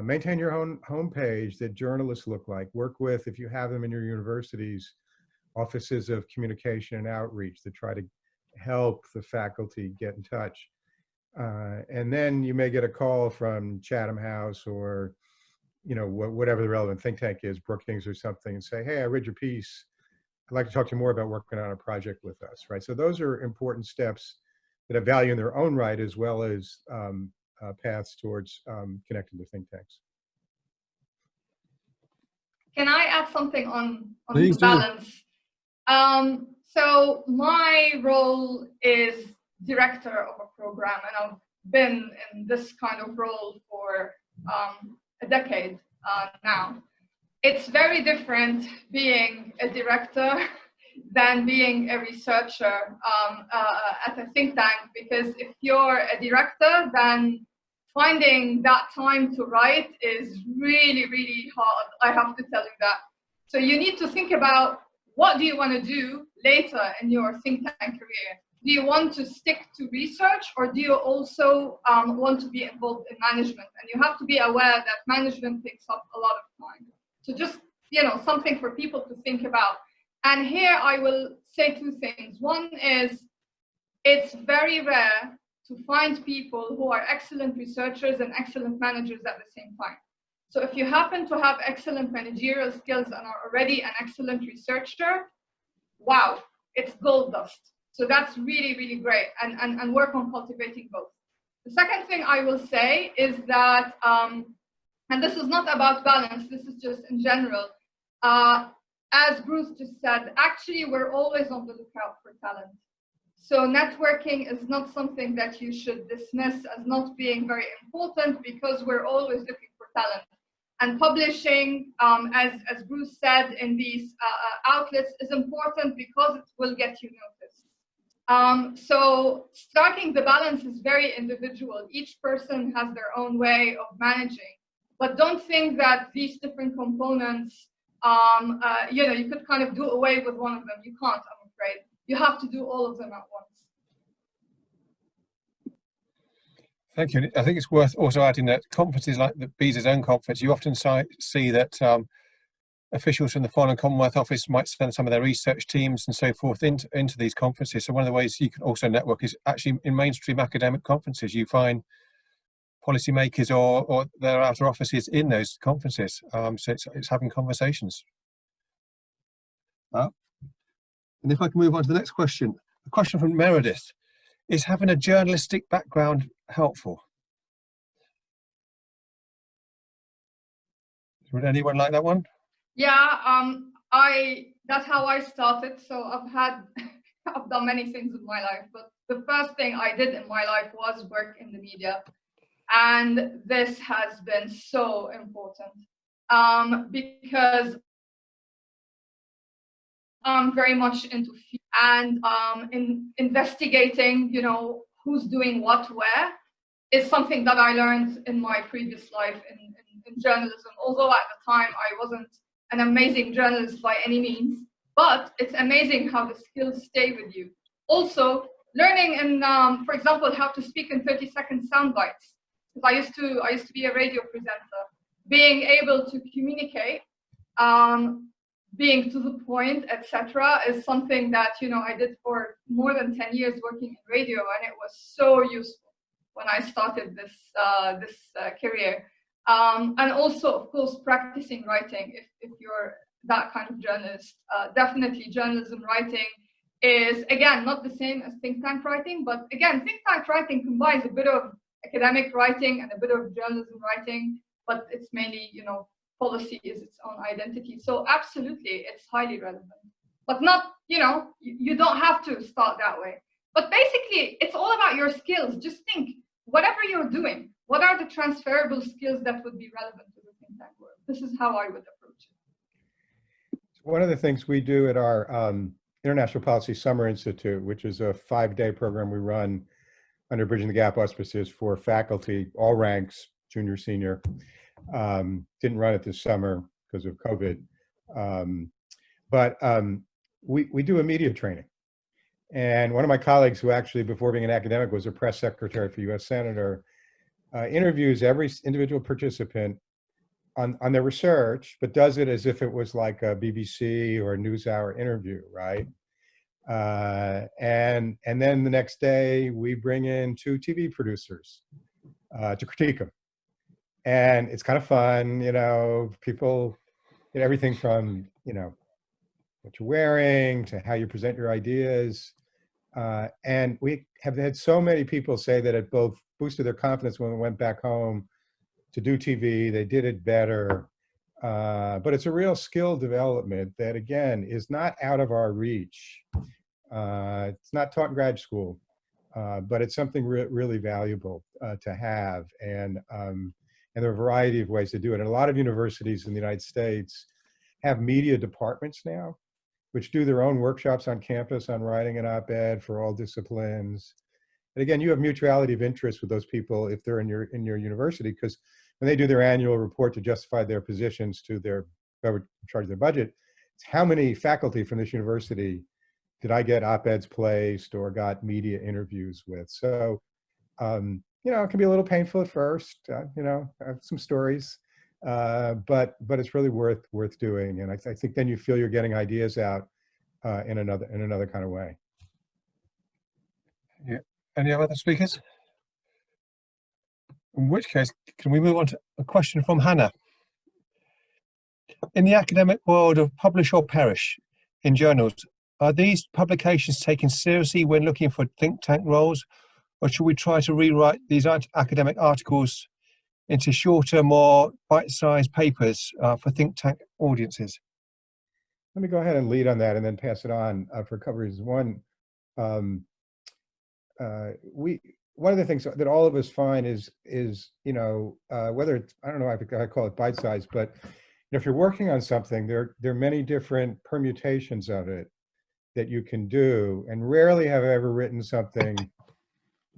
Maintain your own homepage that journalists look like. Work with, if you have them in your universities, offices of communication and outreach that try to help the faculty get in touch. And then you may get a call from Chatham House or whatever the relevant think tank is, Brookings or something, and say, hey, I read your piece. I'd like to talk to you more about working on a project with us, right? So those are important steps that have value in their own right, as well as paths towards connecting to think tanks. Can I add something on Please the balance? So my role is director of a program, and I've been in this kind of role for a decade now. It's very different being a director than being a researcher at a think tank, because if you're a director, then finding that time to write is really, really hard. I have to tell you that. So you need to think about, what do you want to do later in your think tank career? Do you want to stick to research, or do you also want to be involved in management? And you have to be aware that management takes up a lot of time. So just, something for people to think about. And here I will say two things. One is, it's very rare to find people who are excellent researchers and excellent managers at the same time. So if you happen to have excellent managerial skills and are already an excellent researcher, wow, it's gold dust. So that's really, really great, and work on cultivating both. The second thing I will say is that, and this is not about balance, this is just in general, as Bruce just said, actually we're always on the lookout for talent. So networking is not something that you should dismiss as not being very important, because we're always looking for talent. And publishing, as Bruce said, in these outlets is important because it will get you noticed. So striking the balance is very individual. Each person has their own way of managing. But don't think that these different components, you could kind of do away with one of them. You can't, I'm afraid. You have to do all of them at once. Thank you. I think it's worth also adding that conferences like the BISA's own conference, you often see that officials from the Foreign and Commonwealth Office might send some of their research teams and so forth into these conferences. So one of the ways you can also network is actually in mainstream academic conferences. You find policymakers or their outer offices in those conferences. So it's having conversations. And if I can move on to the next question, a question from Meredith. Is having a journalistic background helpful? Would anyone like that one? Yeah, that's how I started. So I've done many things in my life, but the first thing I did in my life was work in the media. And this has been so important because I'm very much into and in investigating, who's doing what where is something that I learned in my previous life in journalism. Although at the time I wasn't an amazing journalist by any means, but it's amazing how the skills stay with you. Also, learning for example, how to speak in 30-second sound bites. Because I used to be a radio presenter. Being able to communicate, being to the point, etc., is something that I did for more than 10 years working in radio, and it was so useful when I started this career. And also, of course, practicing writing. If you're that kind of journalist, definitely journalism writing is, again, not the same as think tank writing, but again, think tank writing combines a bit of academic writing and a bit of journalism writing, but it's mainly, policy is its own identity. So absolutely, it's highly relevant, but not, you don't have to start that way. But basically, it's all about your skills. Just think, whatever you're doing, what are the transferable skills that would be relevant to the think tank world? This is how I would approach it. One of the things we do at our International Policy Summer Institute, which is a 5-day program we run under Bridging the Gap auspices for faculty, all ranks, junior, senior. Didn't run it this summer because of COVID. But we do a media training. And one of my colleagues, who actually before being an academic was a press secretary for US Senator, interviews every individual participant on their research, but does it as if it was like a BBC or a NewsHour interview, right? And then the next day we bring in 2 TV producers to critique them. And it's kind of fun, people, everything from, what you're wearing to how you present your ideas. And we have had so many people say that it both boosted their confidence when we went back home to do TV. They did it better. But it's a real skill development that, again, is not out of our reach. It's not taught in grad school, but it's something really valuable to have. And And there are a variety of ways to do it. And a lot of universities in the United States have media departments now, which do their own workshops on campus on writing an op-ed for all disciplines. And again, you have mutuality of interest with those people if they're in your university, because when they do their annual report to justify their positions to their whoever in charge of their budget, it's how many faculty from this university did I get op-eds placed or got media interviews with. So, you know, it can be a little painful at first. You know, I have some stories, but it's really worth doing. And I think then you feel you're getting ideas out in another kind of way. Yeah. Any other speakers? In which case, can we move on to a question from Hannah? In the academic world of publish or perish in journals, are these publications taken seriously when looking for think tank roles, or should we try to rewrite these academic articles into shorter, more bite-sized papers for think tank audiences? Let me go ahead and lead on that and then pass it on for a couple reasons. One, one of the things that all of us find is you know, whether it's, I don't know if I call it bite-sized, but if you're working on something, there are many different permutations of it that you can do, and rarely have I ever written something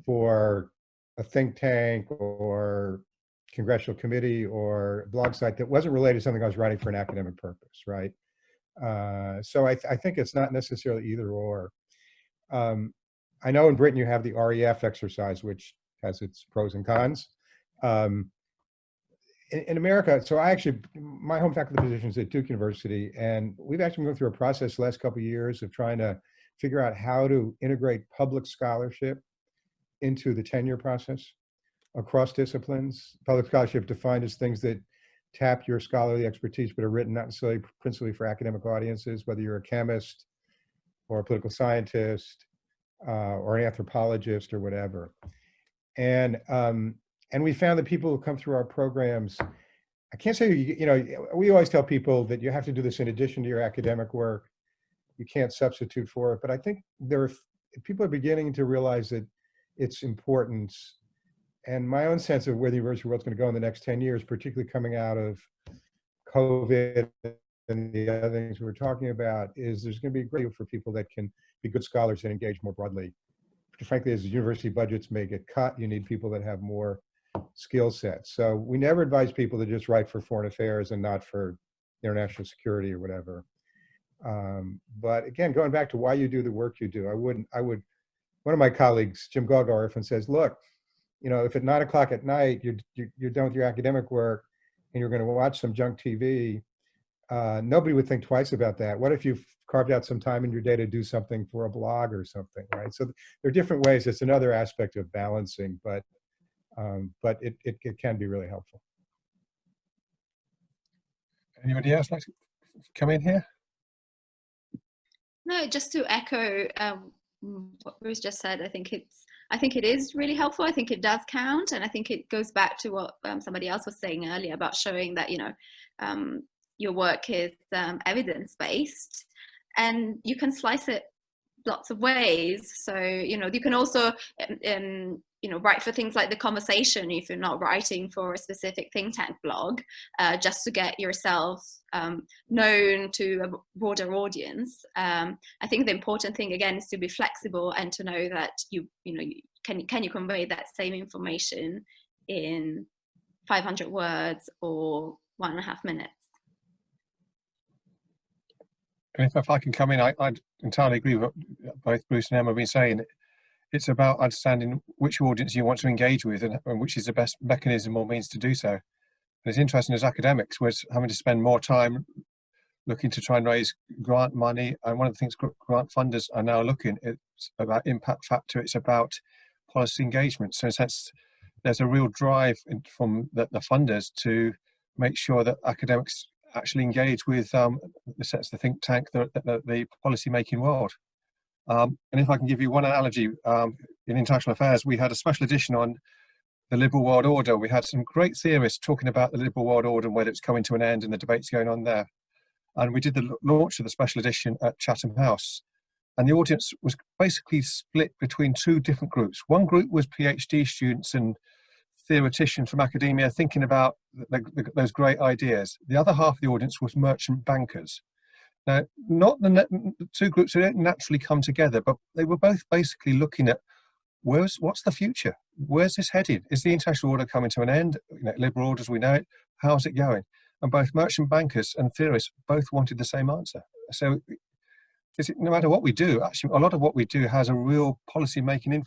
for a think tank or congressional committee or blog site that wasn't related to something I was writing for an academic purpose, right? So I think it's not necessarily either or. I know in Britain you have the REF exercise, which has its pros and cons. In America, so my home faculty position is at Duke University, and we've actually been going through a process the last couple of years of trying to figure out how to integrate public scholarship into the tenure process across disciplines. Public scholarship defined as things that tap your scholarly expertise, but are written not necessarily principally for academic audiences, whether you're a chemist or a political scientist or an anthropologist or whatever. And we found that people who come through our programs, I can't say, you know, we always tell people that you have to do this in addition to your academic work. You can't substitute for it. But I think people are beginning to realize that it's important. And my own sense of where the university world's going to go in the next 10 years, particularly coming out of COVID and the other things we were talking about, is there's going to be a great deal for people that can be good scholars and engage more broadly. Frankly, as the university budgets may get cut, you need people that have more skill sets. So we never advise people to just write for foreign affairs and not for international security or whatever. But again, going back to why you do the work you do, one of my colleagues, Jim Gaugar, often says, look, you know, if at 9 o'clock at night you're done with your academic work and you're going to watch some junk TV, nobody would think twice about that. What if you've carved out some time in your day to do something for a blog or something, right? So there are different ways. It's another aspect of balancing, but it can be really helpful. Anybody else like to come in here? No, just to echo what Bruce just said, I think it is really helpful. I think it does count, and I think it goes back to what somebody else was saying earlier about showing that, you know, your work is evidence-based, and you can slice it lots of ways. So, you know, you can also you know, write for things like The Conversation if you're not writing for a specific think tank blog, just to get yourself known to a broader audience. I think the important thing again is to be flexible and to know that you can you convey that same information in 500 words or 1.5 minutes. And if I can come in, I entirely agree with what both Bruce and Emma have been saying. It's about understanding which audience you want to engage with and which is the best mechanism or means to do so. And it's interesting, as academics, we're having to spend more time looking to try and raise grant money. And one of the things grant funders are now looking at, it's about impact factor, it's about policy engagement. So in a sense, there's a real drive from the funders to make sure that academics actually engage with the think tank, the policy making world. And if I can give you one analogy, in international affairs, we had a special edition on the liberal world order. We had some great theorists talking about the liberal world order and whether it's coming to an end and the debates going on there. And we did the launch of the special edition at Chatham House. And the audience was basically split between two different groups. One group was PhD students and theoreticians from academia thinking about those great ideas. The other half of the audience was merchant bankers. Now, not the two groups who don't naturally come together, but they were both basically looking at what's the future? Where's this headed? Is the international order coming to an end? Liberal order as we know it, how's it going? And both merchant bankers and theorists both wanted the same answer. So no matter what we do, actually, a lot of what we do has a real policy making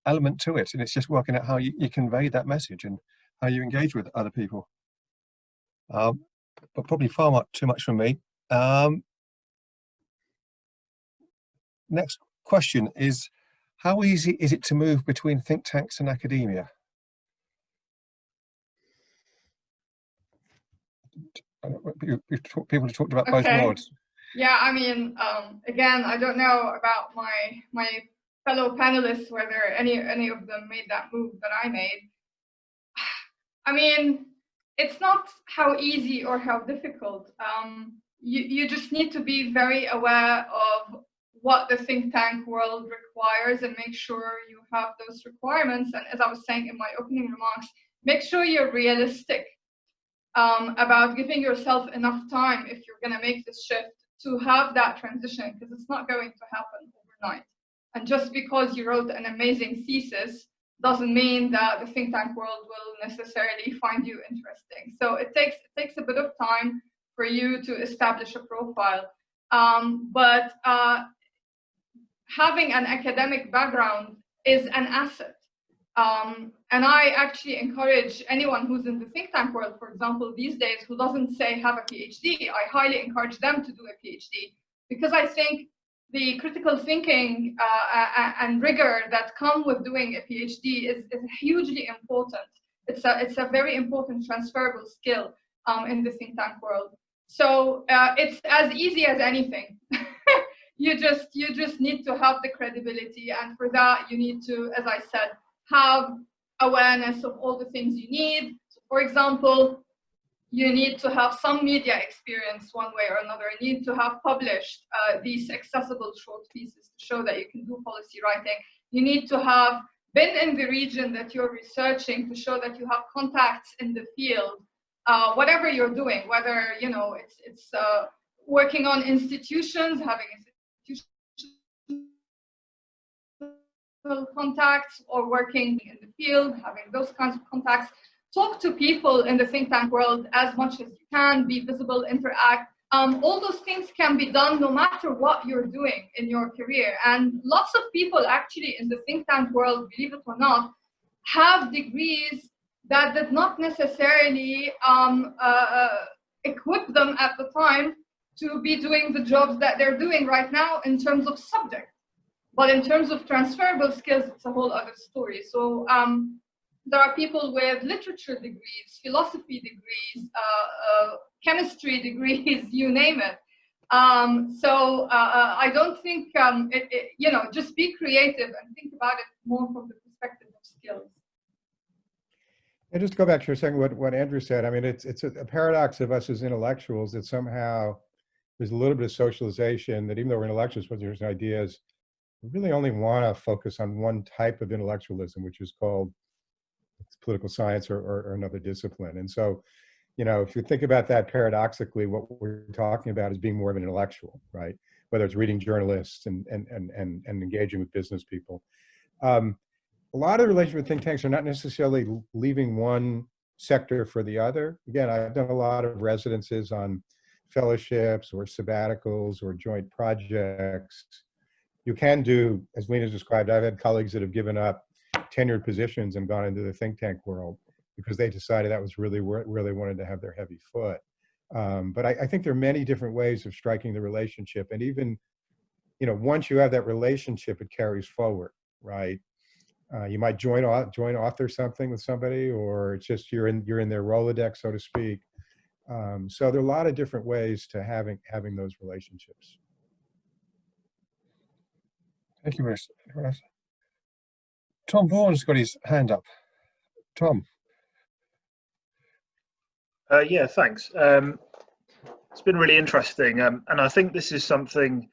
element to it. And it's just working out how you convey that message and how you engage with other people. But probably too much from me. Next question is, how easy is it to move between think tanks and academia? People have talked about both modes. Yeah, I mean, again, I don't know about my fellow panelists, whether any of them made that move that I made. I mean, it's not how easy or how difficult. You just need to be very aware of what the think tank world requires and make sure you have those requirements. And as I was saying in my opening remarks, make sure you're realistic about giving yourself enough time if you're going to make this shift to have that transition, because it's not going to happen overnight. And just because you wrote an amazing thesis doesn't mean that the think tank world will necessarily find you interesting. So it takes a bit of time for you to establish a profile. But having an academic background is an asset. And I actually encourage anyone who's in the think tank world, for example, these days, who doesn't say have a PhD, I highly encourage them to do a PhD, because I think the critical thinking and rigor that come with doing a PhD is hugely important. It's a very important transferable skill in the think tank world. So it's as easy as anything. You just need to have the credibility, and for that you need to, as I said, have awareness of all the things you need. So for example, you need to have some media experience one way or another. You need to have published these accessible short pieces to show that you can do policy writing. You need to have been in the region that you're researching to show that you have contacts in the field. Whatever you're doing, whether it's working on institutions, having institutional contacts, or working in the field, having those kinds of contacts. Talk to people in the think tank world as much as you can, be visible, interact. All those things can be done no matter what you're doing in your career. And lots of people actually in the think tank world, believe it or not, have degrees that did not necessarily equip them at the time to be doing the jobs that they're doing right now in terms of subject. But in terms of transferable skills, it's a whole other story. So there are people with literature degrees, philosophy degrees, chemistry degrees, you name it. So I don't think, just be creative and think about it more from the perspective of skills. And just to go back to your second, what Andrew said, I mean, it's a paradox of us as intellectuals that somehow there's a little bit of socialization that even though we're intellectuals with different ideas, we really only want to focus on one type of intellectualism, which is called political science or another discipline. And so, if you think about that paradoxically, what we're talking about is being more of an intellectual, right? Whether it's reading journalists and engaging with business people. A lot of the relationship with think tanks are not necessarily leaving one sector for the other. Again, I've done a lot of residences on fellowships or sabbaticals or joint projects. You can do, as Lina described, I've had colleagues that have given up tenured positions and gone into the think tank world because they decided that was really where they wanted to have their heavy foot. But I think there are many different ways of striking the relationship. And even, once you have that relationship, it carries forward, right? You might join author something with somebody, or it's just you're in their Rolodex, so to speak. So there are a lot of different ways to having those relationships. Thank you, Bruce. Tom Vaughan's got his hand up. Tom. Yeah, thanks. It's been really interesting, and I think this is something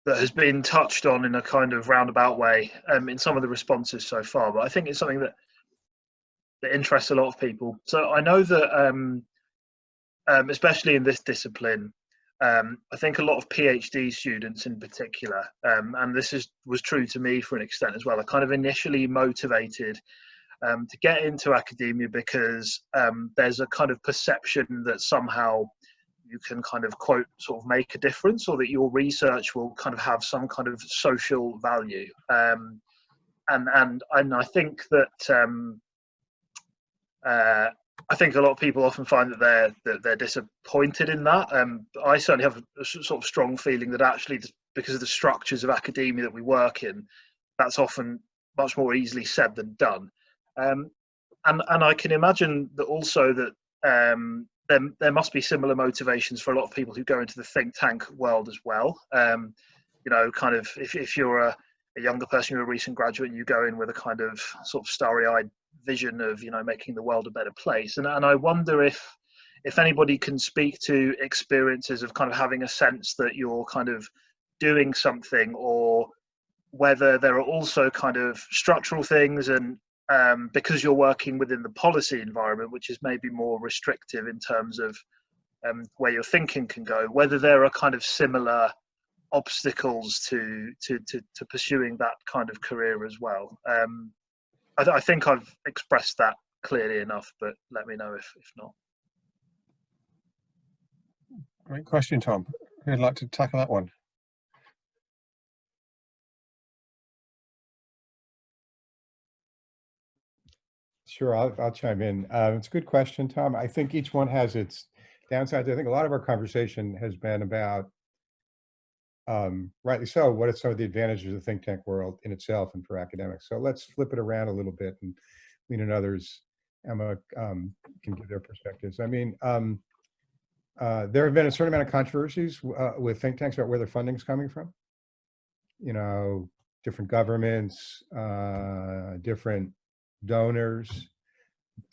that has been touched on in a kind of roundabout way in some of the responses so far, but I think it's something that that interests a lot of people. So I know that, especially in this discipline, I think a lot of PhD students in particular, and this was true to me for an extent as well, are kind of initially motivated to get into academia because there's a kind of perception that somehow you can kind of quote sort of make a difference, or that your research will kind of have some kind of social value. And I think that I think a lot of people often find that they're disappointed in that. I certainly have a sort of strong feeling that actually, because of the structures of academia that we work in, that's often much more easily said than done. And I can imagine that also that there must be similar motivations for a lot of people who go into the think tank world as well. You know, kind of if you're a younger person, you're a recent graduate, and you go in with a kind of sort of starry-eyed vision of, you know, making the world a better place. And I wonder if anybody can speak to experiences of kind of having a sense that you're kind of doing something, or whether there are also kind of structural things, and because you're working within the policy environment, which is maybe more restrictive in terms of where your thinking can go, whether there are kind of similar obstacles to pursuing that kind of career as well. I think I've expressed that clearly enough, but let me know if not. Great question, Tom. Who'd like to tackle that one? Sure, I'll chime in. It's a good question, Tom. I think each one has its downsides. I think a lot of our conversation has been about, rightly so, what are some of the advantages of the think tank world in itself and for academics. So let's flip it around a little bit, and Lina and others, Emma, can give their perspectives. I mean, there have been a certain amount of controversies with think tanks about where their funding's coming from. You know, different governments, different donors.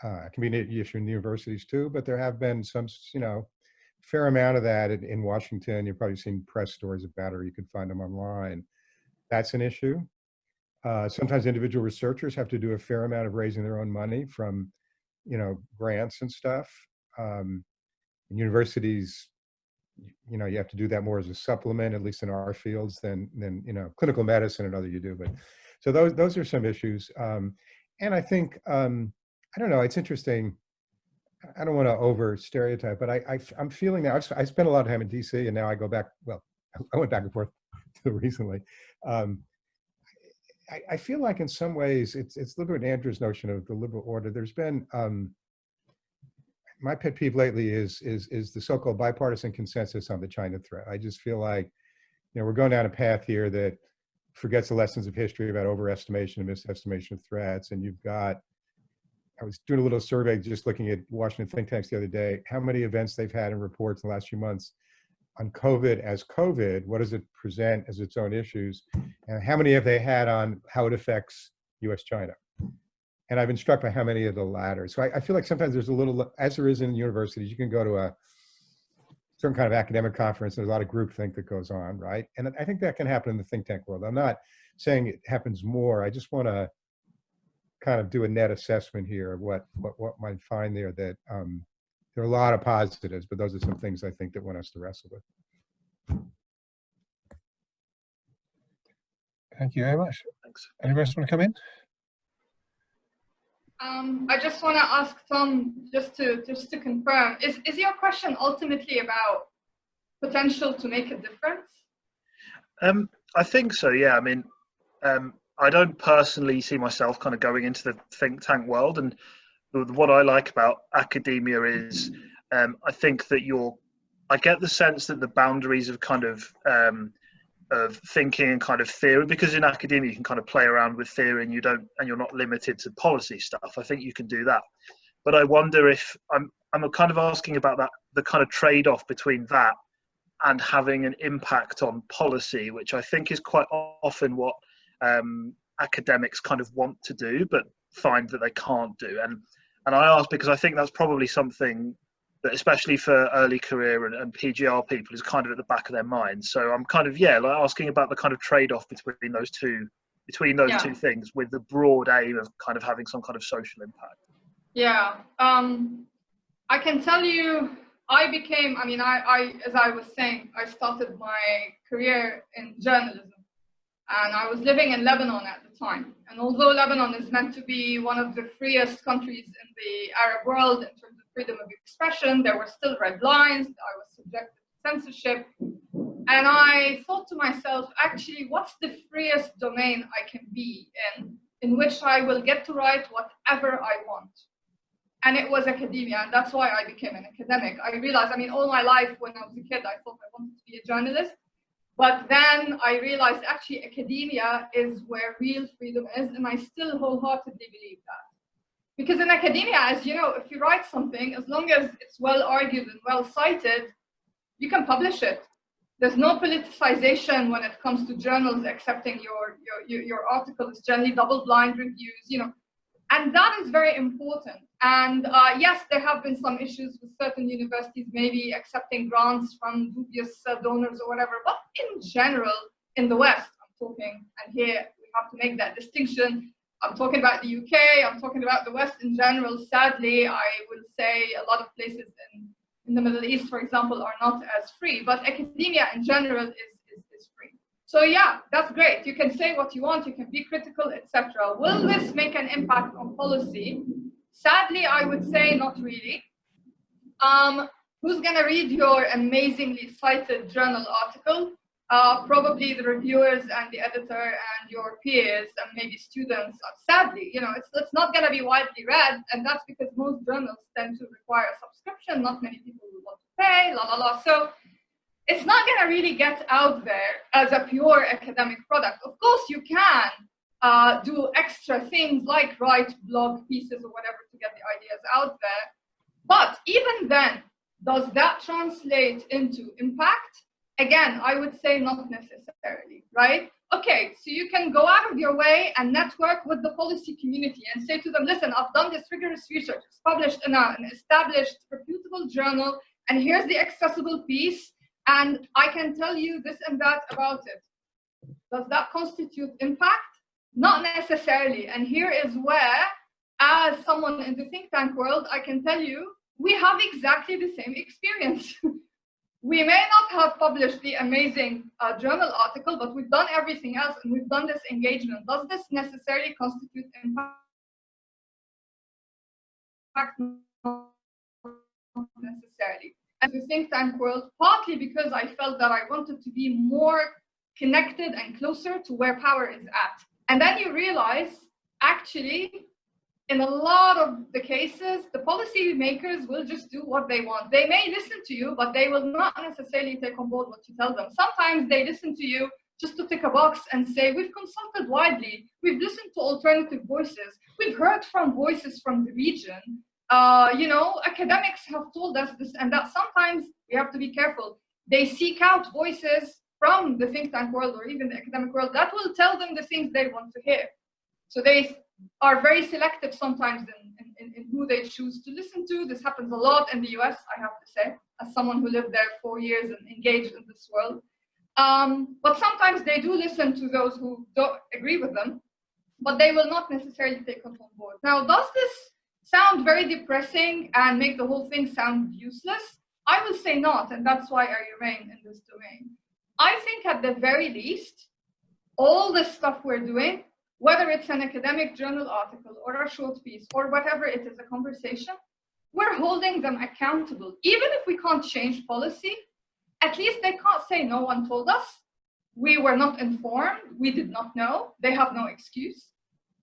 It can be an issue in universities too, but there have been some, you know, fair amount of that in Washington. You've probably seen press stories about it, or you can find them online. That's an issue. Sometimes individual researchers have to do a fair amount of raising their own money from, you know, grants and stuff. In universities, you know, you have to do that more as a supplement, at least in our fields, than you know, clinical medicine and other you do. But so those are some issues. And I think, I don't know, it's interesting. I don't want to over stereotype, but I'm feeling now, I spent a lot of time in DC, and now I go back, well, I went back and forth recently. I feel like in some ways, it's a little bit Andrew's notion of the liberal order. There's been, my pet peeve lately is the so-called bipartisan consensus on the China threat. I just feel like, you know, we're going down a path here that forgets the lessons of history about overestimation and misestimation of threats. And you've got, I was doing a little survey just looking at Washington think tanks the other day, how many events they've had in reports in the last few months on COVID as COVID, what does it present as its own issues, and how many have they had on how it affects US-China? And I've been struck by how many of the latter. So I feel like sometimes there's a little, as there is in universities, you can go to a certain kind of academic conference, there's a lot of groupthink that goes on, right? And I think that can happen in the think tank world. I'm not saying it happens more. I just want to kind of do a net assessment here of what might find there, that there are a lot of positives, but those are some things I think that one has to wrestle with. Thank you very much. Thanks. Anyone else want to come in? I just want to ask Tom, just to confirm, is your question ultimately about potential to make a difference? I think so, yeah. I mean, I don't personally see myself kind of going into the think tank world, and what I like about academia is I think that I get the sense that the boundaries of kind of thinking and kind of theory, because in academia you can kind of play around with theory and you're not limited to policy stuff. I think you can do that, but I wonder if I'm kind of asking about that, the kind of trade-off between that and having an impact on policy, which I think is quite often what academics kind of want to do but find that they can't do. And I ask because I think that's probably something that, especially for early career and PGR people, is kind of at the back of their mind. So I'm kind of, yeah, like asking about the kind of trade-off between those two things, with the broad aim of kind of having some kind of social impact. Yeah, I can tell you, I became, I mean, as I was saying, I started my career in journalism, and I was living in Lebanon at the time. And although Lebanon is meant to be one of the freest countries in the Arab world in terms of freedom of expression, there were still red lines. I was subjected to censorship. And I thought to myself, actually, what's the freest domain I can be in which I will get to write whatever I want? And it was academia, and that's why I became an academic. I realized, I mean, all my life when I was a kid, I thought I wanted to be a journalist. But then I realized actually academia is where real freedom is, and I still wholeheartedly believe that. Because in academia, as you know, if you write something, as long as it's well argued and well cited, you can publish it. There's no politicization when it comes to journals accepting your article. It's generally double-blind reviews, you know, and that is very important. And yes, there have been some issues with certain universities maybe accepting grants from dubious donors or whatever, but in general, in the West, I'm talking, and here we have to make that distinction. I'm talking about the UK, I'm talking about the West in general. Sadly, I will say a lot of places in the Middle East, for example, are not as free, but academia in general is free. So yeah, that's great. You can say what you want, you can be critical, etc. Will this make an impact on policy? Sadly, I would say not really. Who's gonna read your amazingly cited journal article? Probably the reviewers and the editor and your peers and maybe students. Sadly, you know, it's not gonna be widely read, and that's because most journals tend to require a subscription. Not many people will want to pay, la la la. So it's not gonna really get out there as a pure academic product. Of course, you can do extra things like write blog pieces or whatever to get the ideas out there. But even then, does that translate into impact? Again, I would say not necessarily, right? Okay, so you can go out of your way and network with the policy community and say to them, listen, I've done this rigorous research, it's published in an established, reputable journal, and here's the accessible piece, and I can tell you this and that about it. Does that constitute impact? Not necessarily. And here is where, as someone in the think tank world, I can tell you, we have exactly the same experience. We may not have published the amazing journal article, but we've done everything else, and we've done this engagement. Does this necessarily constitute impact? Not necessarily. And the think tank world, partly because I felt that I wanted to be more connected and closer to where power is at. And then you realize, actually, in a lot of the cases, the policy makers will just do what they want. They may listen to you, but they will not necessarily take on board what you tell them. Sometimes they listen to you just to tick a box and say, we've consulted widely, we've listened to alternative voices, we've heard from voices from the region. You know, academics have told us this and that. Sometimes we have to be careful. They seek out voices from the think tank world or even the academic world that will tell them the things they want to hear. So they are very selective sometimes in who they choose to listen to. This happens a lot in the US, I have to say, as someone who lived there 4 years and engaged in this world. But sometimes they do listen to those who don't agree with them, but they will not necessarily take us on board. Now, does this sound very depressing and make the whole thing sound useless? I will say not, and that's why I remain in this domain. I think at the very least, all the stuff we're doing, whether it's an academic journal article or a short piece or whatever it is, a conversation, we're holding them accountable. Even if we can't change policy, at least they can't say no one told us, we were not informed, we did not know, they have no excuse.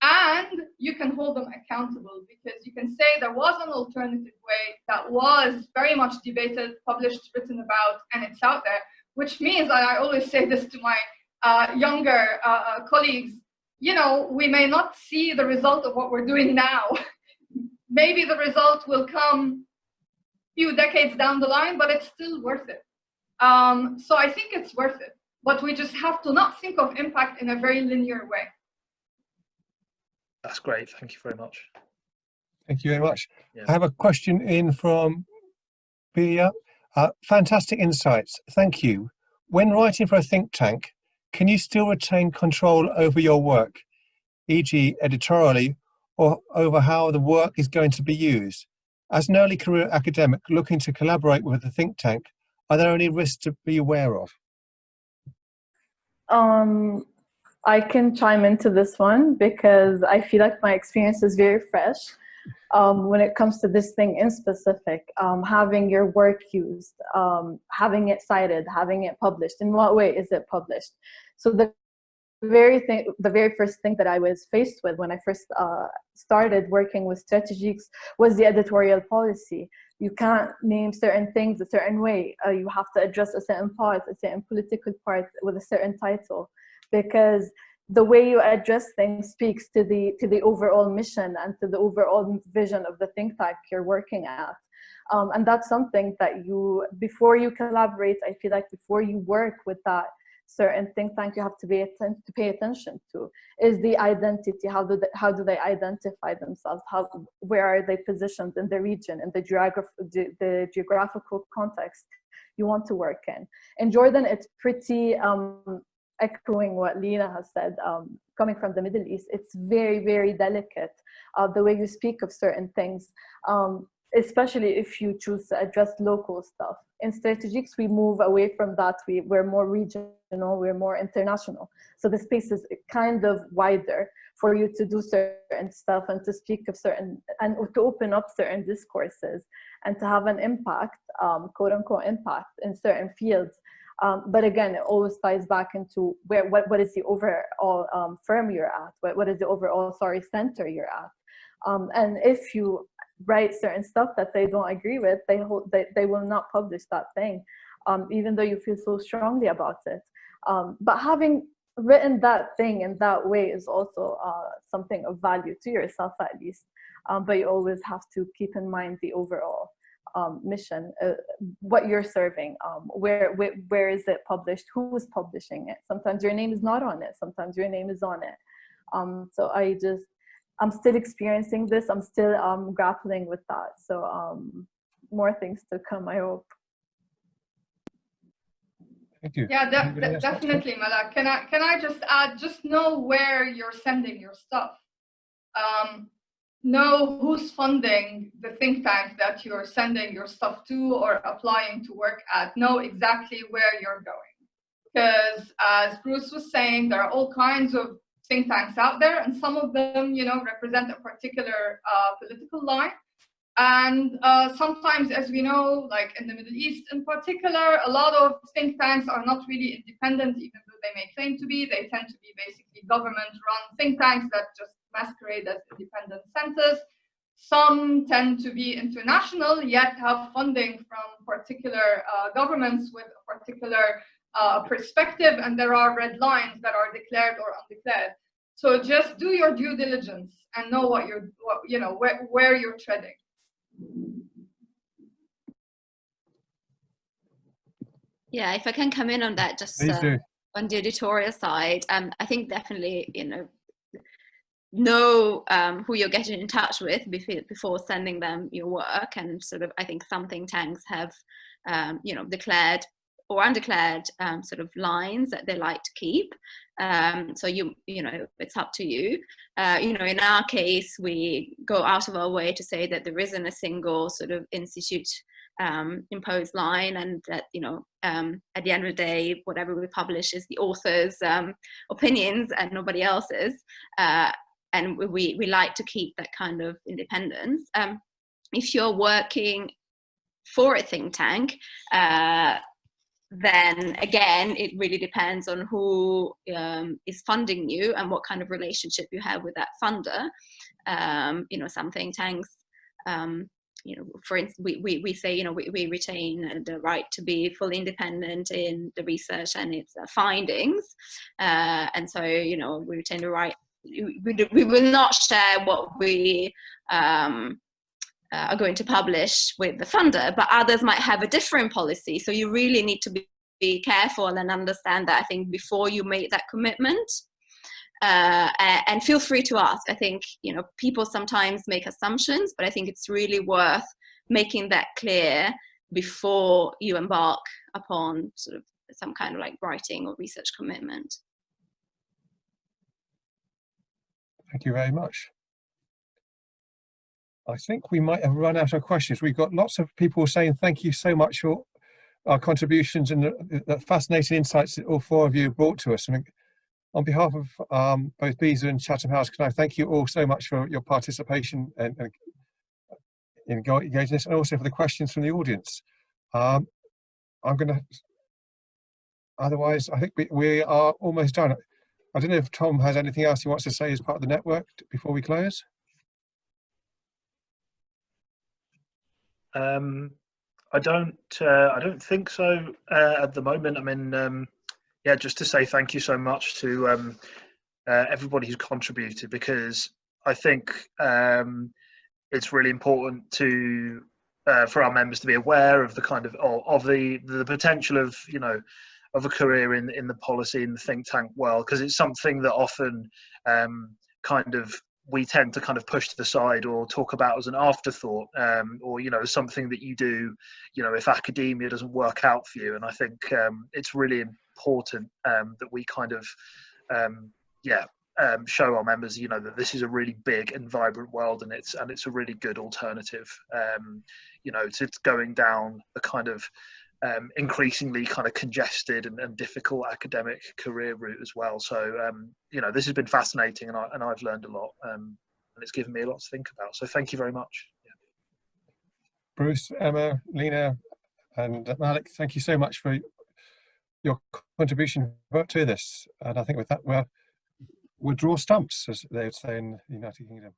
And you can hold them accountable because you can say there was an alternative way that was very much debated, published, written about, and it's out there, which means, and I always say this to my younger colleagues, you know, we may not see the result of what we're doing now. Maybe the result will come a few decades down the line, but it's still worth it. So I think it's worth it, but we just have to not think of impact in a very linear way. That's great. Thank you very much. Thank you very much. Yeah. I have a question in from Bia. Fantastic insights. Thank you. When writing for a think tank, can you still retain control over your work, e.g. editorially, or over how the work is going to be used? As an early career academic looking to collaborate with a think tank, are there any risks to be aware of? I can chime into this one because I feel like my experience is very fresh. When it comes to this thing in specific, having your work used, having it cited, having it published. In what way is it published? So the very first thing that I was faced with when I first started working with STRATEGIECS was the editorial policy. You can't name certain things a certain way. You have to address a certain part, a certain political part with a certain title, because the way you address things speaks to the overall mission and to the overall vision of the think tank you're working at. And that's something that before you collaborate, I feel like before you work with that certain think tank, you have to pay attention to is the identity. How do they identify themselves? Where are they positioned in the region, in the geographical context you want to work in? In Jordan, it's pretty echoing what Lina has said, coming from the Middle East, it's very, very delicate, the way you speak of certain things, especially if you choose to address local stuff. In STRATEGIECS, we move away from that. We're more regional, we're more international. So the space is kind of wider for you to do certain stuff and to speak of certain, and to open up certain discourses and to have an impact, quote unquote impact in certain fields. But again, it always ties back into what is the overall firm you're at, what is the overall, center you're at. And if you write certain stuff that they don't agree with, they will not publish that thing, even though you feel so strongly about it. But having written that thing in that way is also something of value to yourself, at least. But you always have to keep in mind the overall mission, what you're serving, where is it published, who is publishing it. Sometimes your name is not on it, sometimes your name is on it. So I'm still experiencing this, I'm still grappling with that. So more things to come, I hope. Thank you. Yeah, definitely, Mallak. Can I just add, just know where you're sending your stuff. Know who's funding the think tank that you're sending your stuff to or applying to work at. Know exactly where you're going. Because as Bruce was saying, there are all kinds of think tanks out there, and some of them, represent a particular political line. And sometimes, as we know, like in the Middle East in particular, a lot of think tanks are not really independent, even though they may claim to be. They tend to be basically government-run think tanks that just masquerade as independent centers. Some tend to be international, yet have funding from particular governments with a particular perspective, and there are red lines that are declared or undeclared. So just do your due diligence and know where you're treading. Yeah, if I can come in on that, just on the editorial side, I think definitely, know who you're getting in touch with before sending them your work. And sort of, I think some think tanks have, declared or undeclared sort of lines that they like to keep. So it's up to you. In our case, we go out of our way to say that there isn't a single sort of institute imposed line, and that at the end of the day, whatever we publish is the author's opinions and nobody else's. And we like to keep that kind of independence. If you're working for a think tank, then again, it really depends on who is funding you and what kind of relationship you have with that funder. Some think tanks, for instance, we say, we retain the right to be fully independent in the research and its findings. And so, we retain the right. We will not share what we are going to publish with the funder, but others might have a different policy. So you really need to be careful and understand that, I think, before you make that commitment. And feel free to ask. I think, people sometimes make assumptions, but I think it's really worth making that clear before you embark upon sort of some kind of like writing or research commitment. Thank you very much. I think we might have run out of questions. We've got lots of people saying thank you so much for our contributions and the fascinating insights that all four of you brought to us. I mean, on behalf of both BISA and Chatham House, can I thank you all so much for your participation and in engaging this, and also for the questions from the audience. I'm going to, otherwise, I think we are almost done. I don't know if Tom has anything else he wants to say as part of the network before we close. I don't think so at the moment. I mean, yeah, just to say thank you so much to everybody who's contributed, because I think it's really important to for our members to be aware of the kind of the potential of, you know, of a career in the policy in the think tank world, because it's something that often kind of we tend to kind of push to the side or talk about as an afterthought, or, you know, something that you do, you know, if academia doesn't work out for you. And I think it's really important that we kind of show our members, you know, that this is a really big and vibrant world, and it's a really good alternative, you know, to going down the kind of increasingly kind of congested and difficult academic career route as well. So, you know, this has been fascinating, and I've learned a lot, and it's given me a lot to think about. So thank you very much. Yeah. Bruce, Emma, Lina, and Mallak, thank you so much for your contribution to this. And I think with that, we'll draw stumps, as they would say in the United Kingdom.